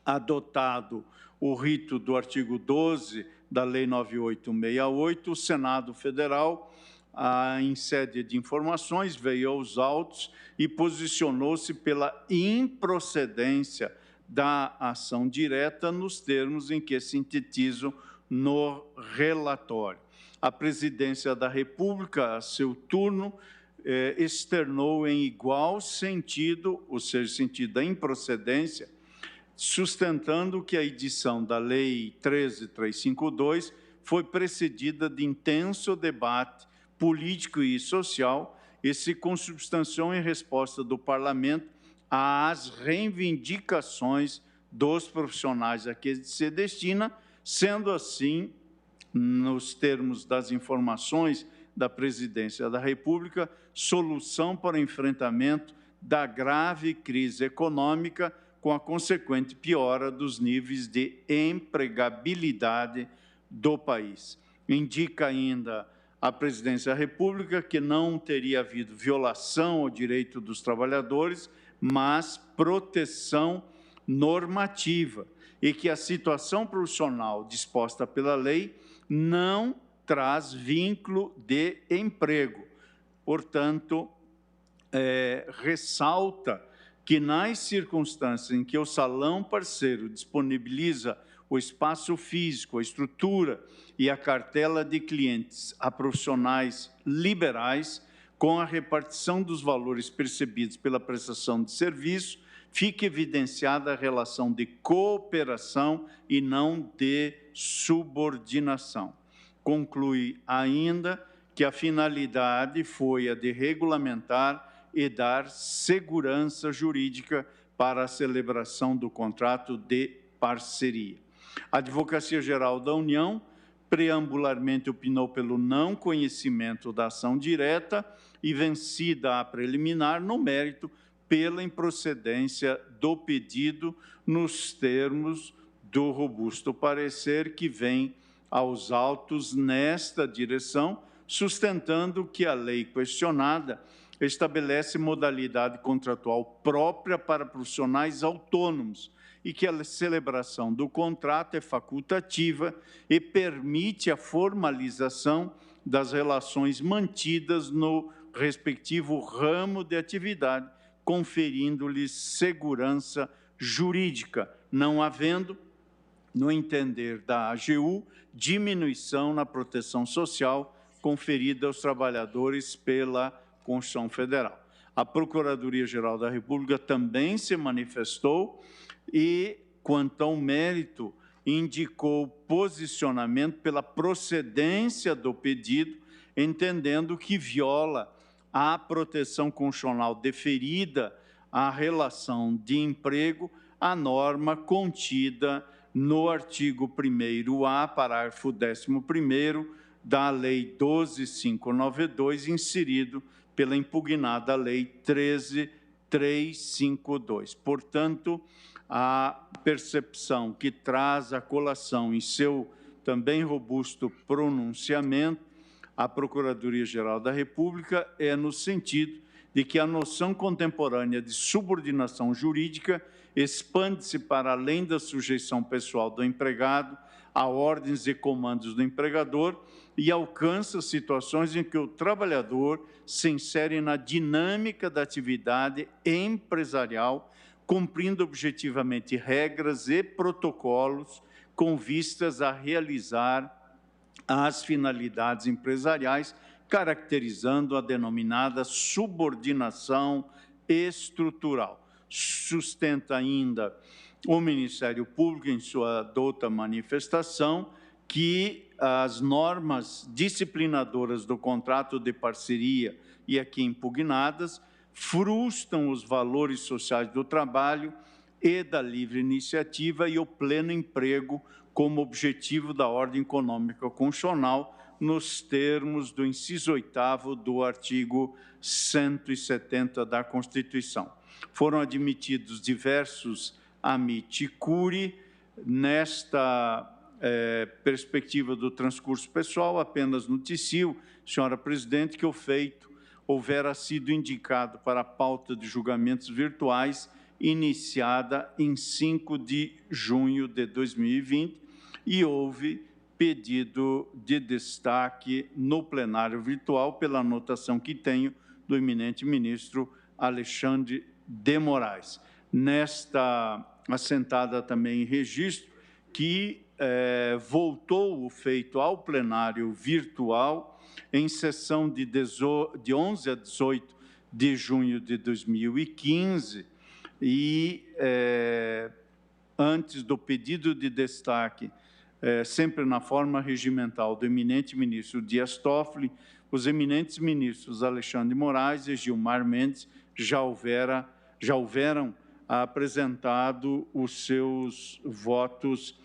Adotado o rito do artigo 12 da Lei 9.868, o Senado Federal, em sede de informações, veio aos autos e posicionou-se pela improcedência da ação direta nos termos em que sintetizam no relatório. A Presidência da República, a seu turno, externou em igual sentido, ou seja, sentido da improcedência, sustentando que a edição da Lei 13.352 foi precedida de intenso debate político e social e se consubstanciou em resposta do Parlamento às reivindicações dos profissionais a que se destina Sendo assim, nos termos das informações da Presidência da República, solução para o enfrentamento da grave crise econômica com a consequente piora dos níveis de empregabilidade do país. Indica ainda a Presidência da República que não teria havido violação ao direito dos trabalhadores, mas proteção normativa, e que a situação profissional disposta pela lei não traz vínculo de emprego. Portanto, ressalta que nas circunstâncias em que o salão parceiro disponibiliza o espaço físico, a estrutura e a cartela de clientes a profissionais liberais, com a repartição dos valores percebidos pela prestação de serviço, fica evidenciada a relação de cooperação e não de subordinação. Conclui ainda que a finalidade foi a de regulamentar e dar segurança jurídica para a celebração do contrato de parceria. A Advocacia Geral da União preambularmente opinou pelo não conhecimento da ação direta e vencida a preliminar no mérito pela improcedência do pedido nos termos do robusto parecer que vem aos autos nesta direção, sustentando que a lei questionada estabelece modalidade contratual própria para profissionais autônomos e que a celebração do contrato é facultativa e permite a formalização das relações mantidas no respectivo ramo de atividade, conferindo-lhes segurança jurídica, não havendo, no entender da AGU, diminuição na proteção social conferida aos trabalhadores pela Constituição Federal. A Procuradoria-Geral da República também se manifestou e, quanto ao mérito, indicou posicionamento pela procedência do pedido, entendendo que viola a proteção constitucional deferida à relação de emprego, a norma contida no artigo 1º-A, parágrafo 11º, da Lei 12.592, inserido pela impugnada Lei 13.352. Portanto, a percepção que traz a colação em seu também robusto pronunciamento a Procuradoria-Geral da República é no sentido de que a noção contemporânea de subordinação jurídica expande-se para além da sujeição pessoal do empregado a ordens e comandos do empregador e alcança situações em que o trabalhador se insere na dinâmica da atividade empresarial, cumprindo objetivamente regras e protocolos com vistas a realizar as finalidades empresariais, caracterizando a denominada subordinação estrutural. Sustenta ainda o Ministério Público, em sua douta manifestação, que as normas disciplinadoras do contrato de parceria e aqui impugnadas frustram os valores sociais do trabalho e da livre iniciativa e o pleno emprego como objetivo da ordem econômica constitucional, nos termos do inciso 8º do artigo 170 da Constituição. Foram admitidos diversos amici curiae. Nesta perspectiva do transcurso pessoal, apenas noticio, senhora presidente, que o feito houvera sido indicado para a pauta de julgamentos virtuais iniciada em 5 de junho de 2020 e houve pedido de destaque no plenário virtual pela anotação que tenho do eminente ministro Alexandre de Moraes. Nesta assentada também em registro que voltou o feito ao plenário virtual em sessão de 11 a 18 de junho de 2015 e antes do pedido de destaque, sempre na forma regimental do eminente ministro Dias Toffoli, os eminentes ministros Alexandre de Moraes e Gilmar Mendes já houveram apresentado os seus votos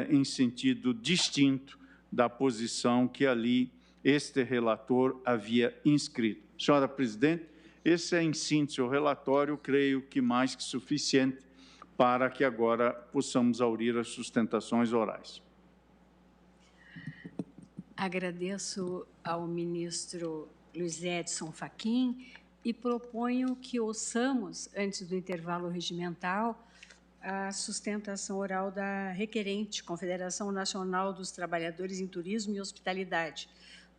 em sentido distinto da posição que ali este relator havia inscrito. Senhora Presidente, esse é, em síntese, o relatório, creio que mais que suficiente para que agora possamos aurir as sustentações orais. Agradeço ao ministro Luiz Edson Fachin e proponho que ouçamos, antes do intervalo regimental, a sustentação oral da requerente, Confederação Nacional dos Trabalhadores em Turismo e Hospitalidade,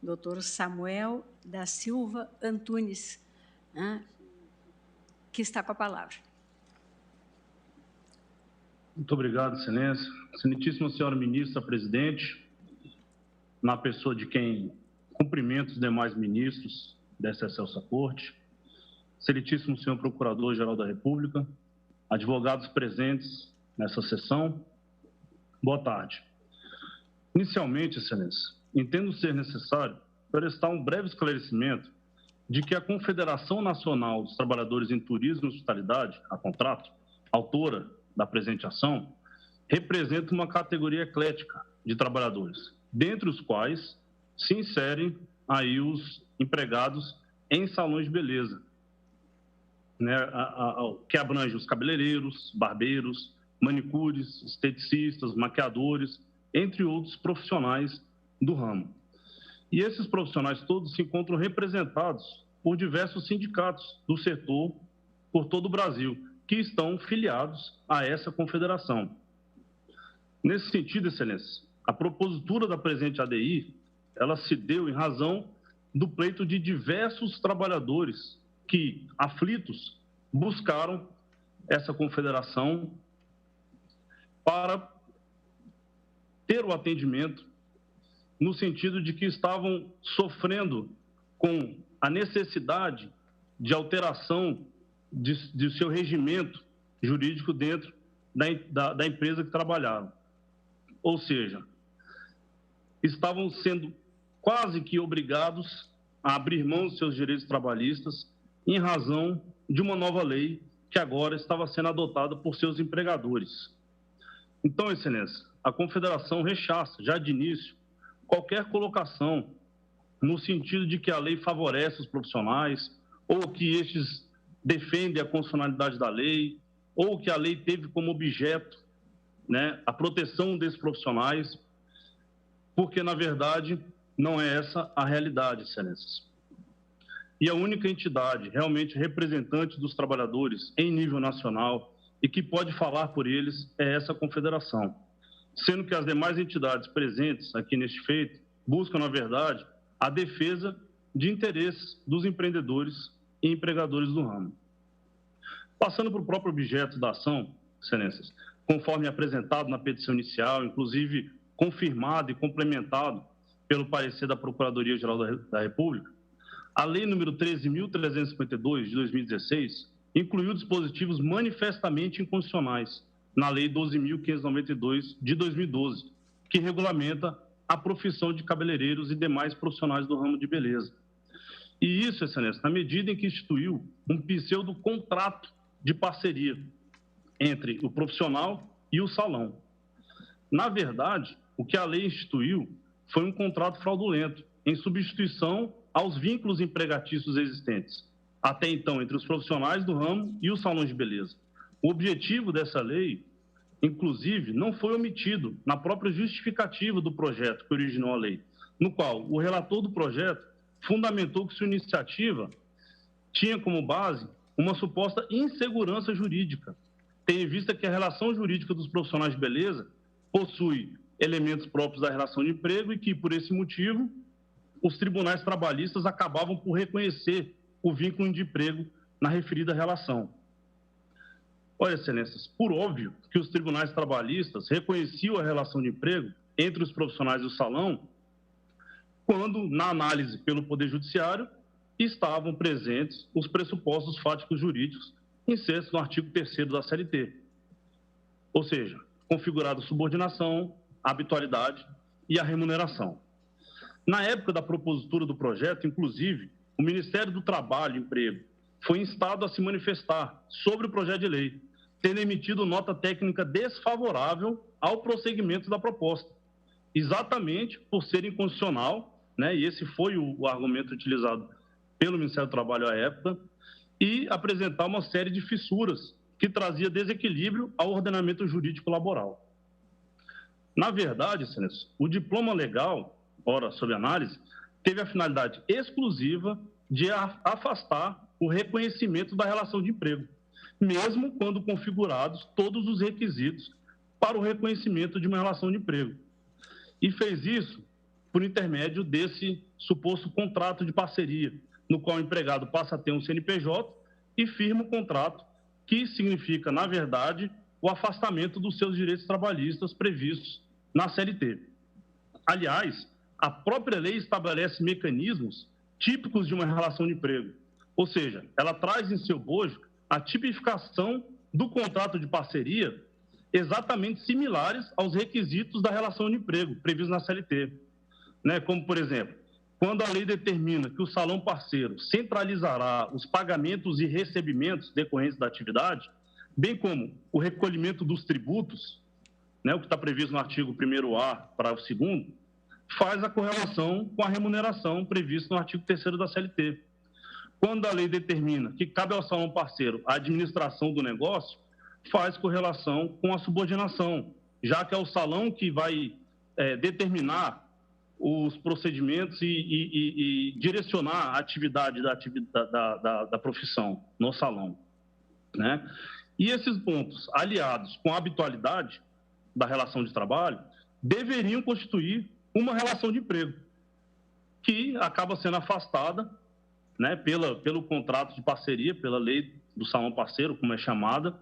Dr. Samuel da Silva Antunes, que está com a palavra. Muito obrigado, Excelência. Excelentíssima senhora ministra presidente, na pessoa de quem cumprimento os demais ministros dessa excelsa corte, excelentíssimo senhor procurador-geral da República, advogados presentes nessa sessão, boa tarde. Inicialmente, Excelência, entendo ser necessário prestar um breve esclarecimento de que a Confederação Nacional dos Trabalhadores em Turismo e Hospitalidade, a Contrato, autora da presente ação, representa uma categoria eclética de trabalhadores, dentre os quais se inserem aí os empregados em salões de beleza, né, que abrange os cabeleireiros, barbeiros, manicures, esteticistas, maquiadores, entre outros profissionais do ramo. E esses profissionais todos se encontram representados por diversos sindicatos do setor por todo o Brasil, que estão filiados a essa confederação. Nesse sentido, Excelência, a propositura da presente ADI, ela se deu em razão do pleito de diversos trabalhadores que, aflitos, buscaram essa confederação para ter o atendimento no sentido de que estavam sofrendo com a necessidade de alteração de seu regimento jurídico dentro da empresa que trabalhavam. Ou seja, estavam sendo quase que obrigados a abrir mão dos seus direitos trabalhistas em razão de uma nova lei que agora estava sendo adotada por seus empregadores. Então, Excelência, a Confederação rechaça, já de início, qualquer colocação no sentido de que a lei favorece os profissionais ou que estes defendem a constitucionalidade da lei ou que a lei teve como objeto, né, a proteção desses profissionais, porque, na verdade, não é essa a realidade, Excelências. E a única entidade realmente representante dos trabalhadores em nível nacional e que pode falar por eles é essa confederação, sendo que as demais entidades presentes aqui neste feito buscam, na verdade, a defesa de interesses dos empreendedores e empregadores do ramo. Passando para o próprio objeto da ação, Excelências, conforme apresentado na petição inicial, inclusive confirmado e complementado pelo parecer da Procuradoria-Geral da República, a Lei nº 13.352, de 2016, incluiu dispositivos manifestamente inconstitucionais na Lei 12.592, de 2012, que regulamenta a profissão de cabeleireiros e demais profissionais do ramo de beleza. E isso, Excelência, na medida em que instituiu um pseudo-contrato de parceria entre o profissional e o salão. Na verdade, o que a lei instituiu foi um contrato fraudulento, em substituição aos vínculos empregatícios existentes, até então entre os profissionais do ramo e os salões de beleza. O objetivo dessa lei, inclusive, não foi omitido na própria justificativa do projeto que originou a lei, no qual o relator do projeto fundamentou que sua iniciativa tinha como base uma suposta insegurança jurídica, tendo em vista que a relação jurídica dos profissionais de beleza possui elementos próprios da relação de emprego e que, por esse motivo, os tribunais trabalhistas acabavam por reconhecer o vínculo de emprego na referida relação. Olha, Excelências, por óbvio que os tribunais trabalhistas reconheciam a relação de emprego entre os profissionais do salão quando, na análise pelo Poder Judiciário, estavam presentes os pressupostos fáticos jurídicos insertos no artigo 3º da CLT. Ou seja, configurada a subordinação, a habitualidade e a remuneração. Na época da propositura do projeto, inclusive, o Ministério do Trabalho e Emprego foi instado a se manifestar sobre o projeto de lei, tendo emitido nota técnica desfavorável ao prosseguimento da proposta, exatamente por ser inconstitucional, né, e esse foi o argumento utilizado pelo Ministério do Trabalho à época, e apresentar uma série de fissuras que trazia desequilíbrio ao ordenamento jurídico laboral. Na verdade, excelência, o diploma legal, ora sob análise, teve a finalidade exclusiva de afastar o reconhecimento da relação de emprego, mesmo quando configurados todos os requisitos para o reconhecimento de uma relação de emprego. E fez isso por intermédio desse suposto contrato de parceria, no qual o empregado passa a ter um CNPJ e firma um contrato que significa, na verdade, o afastamento dos seus direitos trabalhistas previstos na CLT. Aliás, a própria lei estabelece mecanismos típicos de uma relação de emprego, ou seja, ela traz em seu bojo a tipificação do contrato de parceria exatamente similares aos requisitos da relação de emprego previstos na CLT. Né? Como, por exemplo, quando a lei determina que o salão parceiro centralizará os pagamentos e recebimentos decorrentes da atividade, bem como o recolhimento dos tributos, né, o que está previsto no artigo 1º-A, parágrafo 2º, faz a correlação com a remuneração prevista no artigo 3º da CLT. Quando a lei determina que cabe ao salão parceiro a administração do negócio, faz correlação com a subordinação, já que é o salão que vai determinar os procedimentos e direcionar a atividade da profissão no salão, né? E esses pontos, aliados com a habitualidade da relação de trabalho, deveriam constituir uma relação de emprego, que acaba sendo afastada, né, pelo contrato de parceria, pela lei do salão parceiro, como é chamada,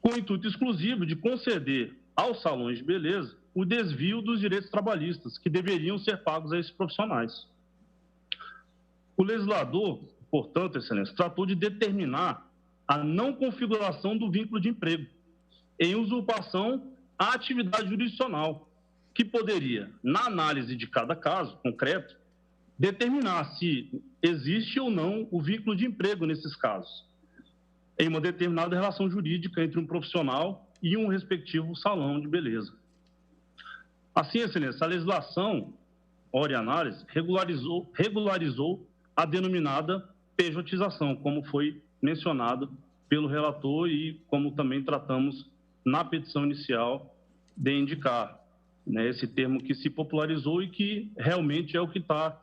com o intuito exclusivo de conceder aos salões de beleza o desvio dos direitos trabalhistas, que deveriam ser pagos a esses profissionais. O legislador, portanto, excelência, tratou de determinar a não configuração do vínculo de emprego em usurpação à atividade jurisdicional, que poderia, na análise de cada caso concreto, determinar se existe ou não o vínculo de emprego nesses casos, em uma determinada relação jurídica entre um profissional e um respectivo salão de beleza. Assim, excelência, a legislação, ora e análise, regularizou a denominada pejotização, como foi mencionado pelo relator e como também tratamos na petição inicial de indicar, né, esse termo que se popularizou e que realmente é o que está,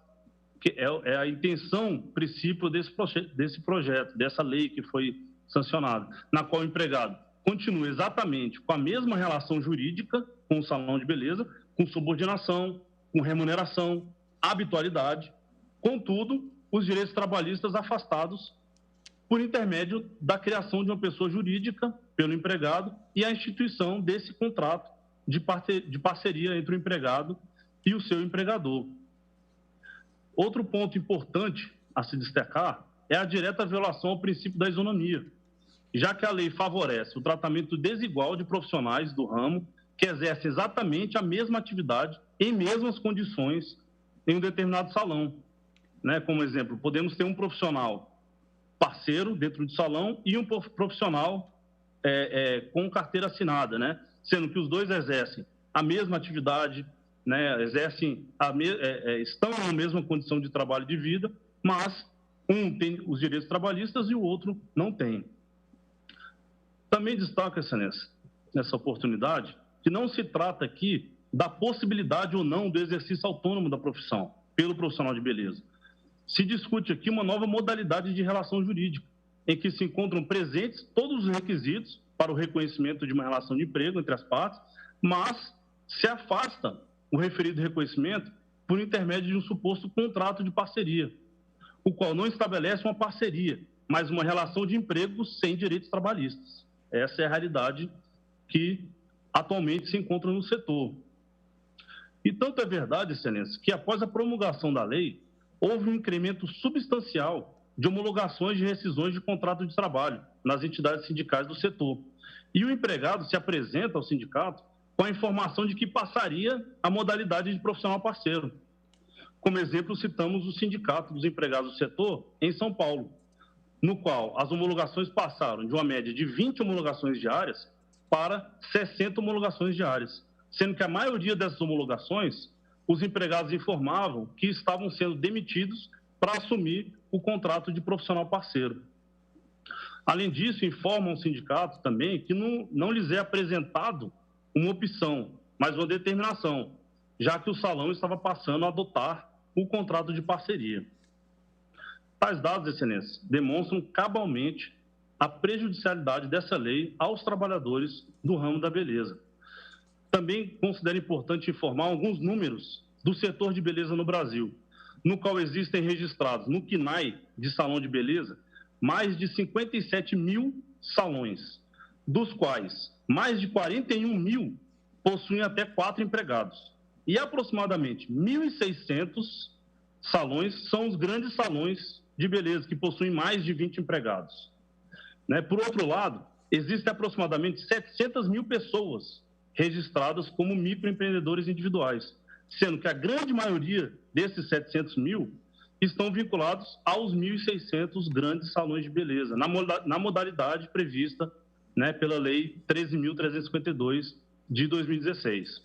é a intenção, princípio desse projeto, dessa lei que foi sancionada, na qual o empregado continua exatamente com a mesma relação jurídica com o salão de beleza, com subordinação, com remuneração, habitualidade, contudo, os direitos trabalhistas afastados por intermédio da criação de uma pessoa jurídica pelo empregado e a instituição desse contrato de parceria entre o empregado e o seu empregador. Outro ponto importante a se destacar é a direta violação ao princípio da isonomia, já que a lei favorece o tratamento desigual de profissionais do ramo que exercem exatamente a mesma atividade em mesmas condições em um determinado salão. Né? Como exemplo, podemos ter um profissional parceiro dentro do salão e um profissional com carteira assinada, né? Sendo que os dois exercem a mesma atividade, né? Estão na mesma condição de trabalho e de vida, mas um tem os direitos trabalhistas e o outro não tem. Também destaco, excelência, nessa oportunidade, que não se trata aqui da possibilidade ou não do exercício autônomo da profissão pelo profissional de beleza. Se discute aqui uma nova modalidade de relação jurídica, em que se encontram presentes todos os requisitos para o reconhecimento de uma relação de emprego entre as partes, mas se afasta o referido reconhecimento por intermédio de um suposto contrato de parceria, o qual não estabelece uma parceria, mas uma relação de emprego sem direitos trabalhistas. Essa é a realidade que atualmente se encontra no setor. E tanto é verdade, excelência, que após a promulgação da lei, houve um incremento substancial de homologações de rescisões de contrato de trabalho nas entidades sindicais do setor. E o empregado se apresenta ao sindicato com a informação de que passaria a modalidade de profissional parceiro. Como exemplo, citamos o Sindicato dos Empregados do Setor em São Paulo, no qual as homologações passaram de uma média de 20 homologações diárias para 60 homologações diárias, sendo que a maioria dessas homologações, os empregados informavam que estavam sendo demitidos para assumir o contrato de profissional parceiro. Além disso, informam os sindicatos também que não lhes é apresentado uma opção, mas uma determinação, já que o salão estava passando a adotar o contrato de parceria. Tais dados, Excelência, demonstram cabalmente a prejudicialidade dessa lei aos trabalhadores do ramo da beleza. Também considero importante informar alguns números do setor de beleza no Brasil, no qual existem registrados no CNAE de salão de beleza mais de 57 mil salões, dos quais mais de 41 mil possuem até 4 empregados. E aproximadamente 1.600 salões são os grandes salões de beleza, que possuem mais de 20 empregados. Por outro lado, existem aproximadamente 700 mil pessoas registradas como microempreendedores individuais, sendo que a grande maioria desses 700 mil estão vinculados aos 1.600 grandes salões de beleza, na modalidade prevista pela Lei 13.352 de 2016.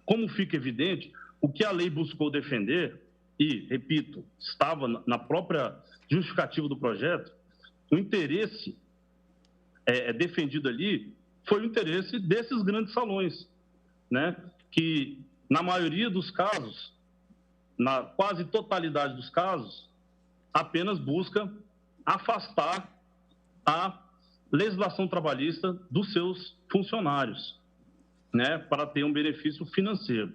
Como fica evidente, o que a lei buscou defender, e, repito, estava na própria justificativa do projeto, o interesse defendido ali foi o interesse desses grandes salões, que, na maioria dos casos, na quase totalidade dos casos, apenas busca afastar a legislação trabalhista dos seus funcionários, para ter um benefício financeiro.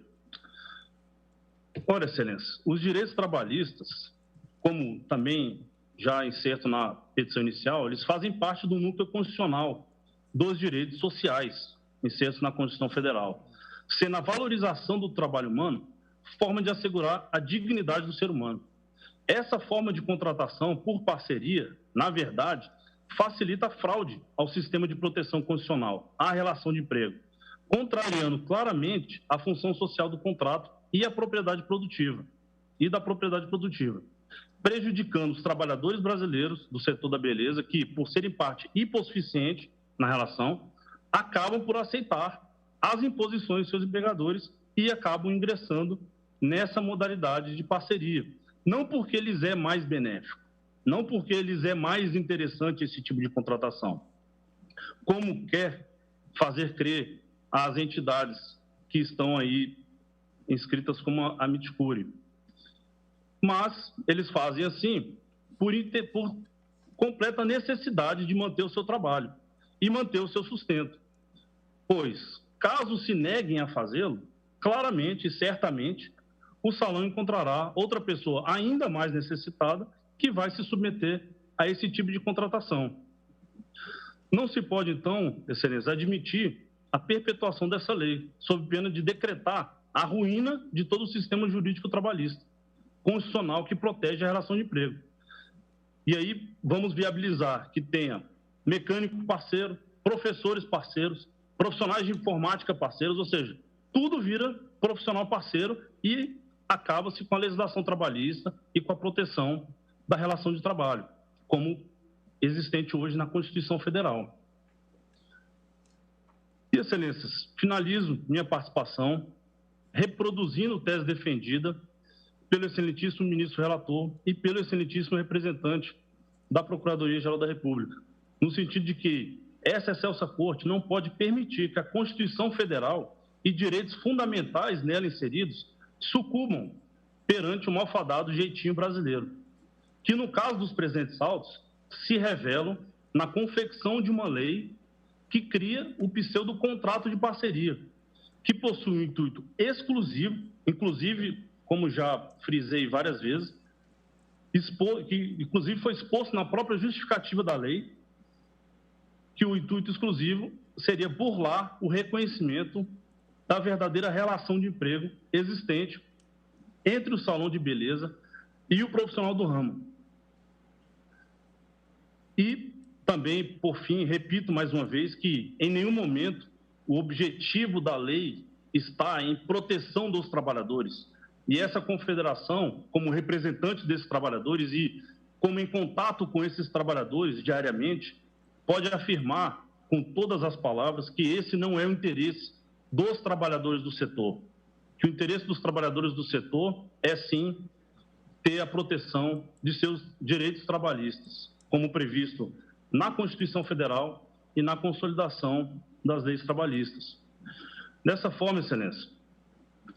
Ora, Excelência, os direitos trabalhistas, como também já inserto na petição inicial, eles fazem parte do núcleo constitucional dos direitos sociais, insertos na Constituição Federal, sendo a valorização do trabalho humano forma de assegurar a dignidade do ser humano. Essa forma de contratação por parceria, na verdade, facilita a fraude ao sistema de proteção constitucional, à relação de emprego, contrariando claramente a função social do contrato e a propriedade produtiva, prejudicando os trabalhadores brasileiros do setor da beleza que, por serem parte hipossuficiente na relação, acabam por aceitar as imposições de seus empregadores e acabam ingressando nessa modalidade de parceria. Não porque lhes é mais benéfico, não porque lhes é mais interessante esse tipo de contratação, como quer fazer crer as entidades que estão aí inscritas como a Miticuri. Mas eles fazem assim por completa necessidade de manter o seu trabalho e manter o seu sustento. Pois, caso se neguem a fazê-lo, claramente e certamente, o salão encontrará outra pessoa ainda mais necessitada que vai se submeter a esse tipo de contratação. Não se pode, então, Excelência, admitir a perpetuação dessa lei, sob pena de decretar a ruína de todo o sistema jurídico trabalhista constitucional que protege a relação de emprego. E aí vamos viabilizar que tenha mecânico parceiro, professores parceiros, profissionais de informática parceiros, ou seja, tudo vira profissional parceiro e acaba-se com a legislação trabalhista e com a proteção da relação de trabalho, como existente hoje na Constituição Federal. E, Excelências, finalizo minha participação reproduzindo a tese defendida pelo excelentíssimo ministro relator e pelo excelentíssimo representante da Procuradoria-Geral da República, no sentido de que essa excelsa Corte não pode permitir que a Constituição Federal e direitos fundamentais nela inseridos sucumbam perante o malfadado jeitinho brasileiro, que, no caso dos presentes autos, se revelam na confecção de uma lei que cria o pseudo-contrato de parceria, que possui um intuito exclusivo, inclusive, como já frisei várias vezes, que inclusive foi exposto na própria justificativa da lei, que o intuito exclusivo seria burlar o reconhecimento da verdadeira relação de emprego existente entre o salão de beleza e o profissional do ramo. E também, por fim, repito mais uma vez que em nenhum momento o objetivo da lei está em proteção dos trabalhadores. E essa confederação, como representante desses trabalhadores e como em contato com esses trabalhadores diariamente, pode afirmar com todas as palavras que esse não é o interesse dos trabalhadores do setor. Que o interesse dos trabalhadores do setor é, sim, ter a proteção de seus direitos trabalhistas, como previsto na Constituição Federal e na consolidação das leis trabalhistas. Dessa forma, Excelência,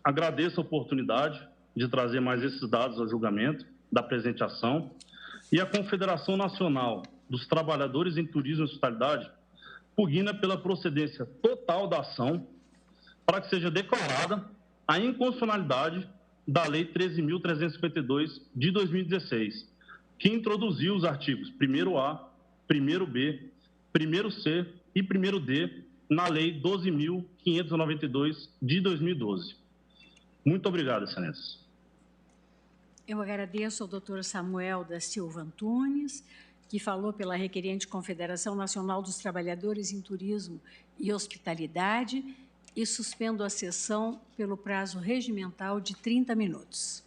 agradeço a oportunidade de trazer mais esses dados ao julgamento da presente ação e a Confederação Nacional dos Trabalhadores em Turismo e Hospitalidade pugna pela procedência total da ação para que seja declarada a inconstitucionalidade da Lei 13.352 de 2016, que introduziu os artigos 1º-A, 1º-B, 1º-C e 1º-D na Lei 12.592 de 2012. Muito obrigado, Excelência. Eu agradeço ao doutor Samuel da Silva Antunes, que falou pela requerente Confederação Nacional dos Trabalhadores em Turismo e Hospitalidade, e suspendo a sessão pelo prazo regimental de 30 minutos.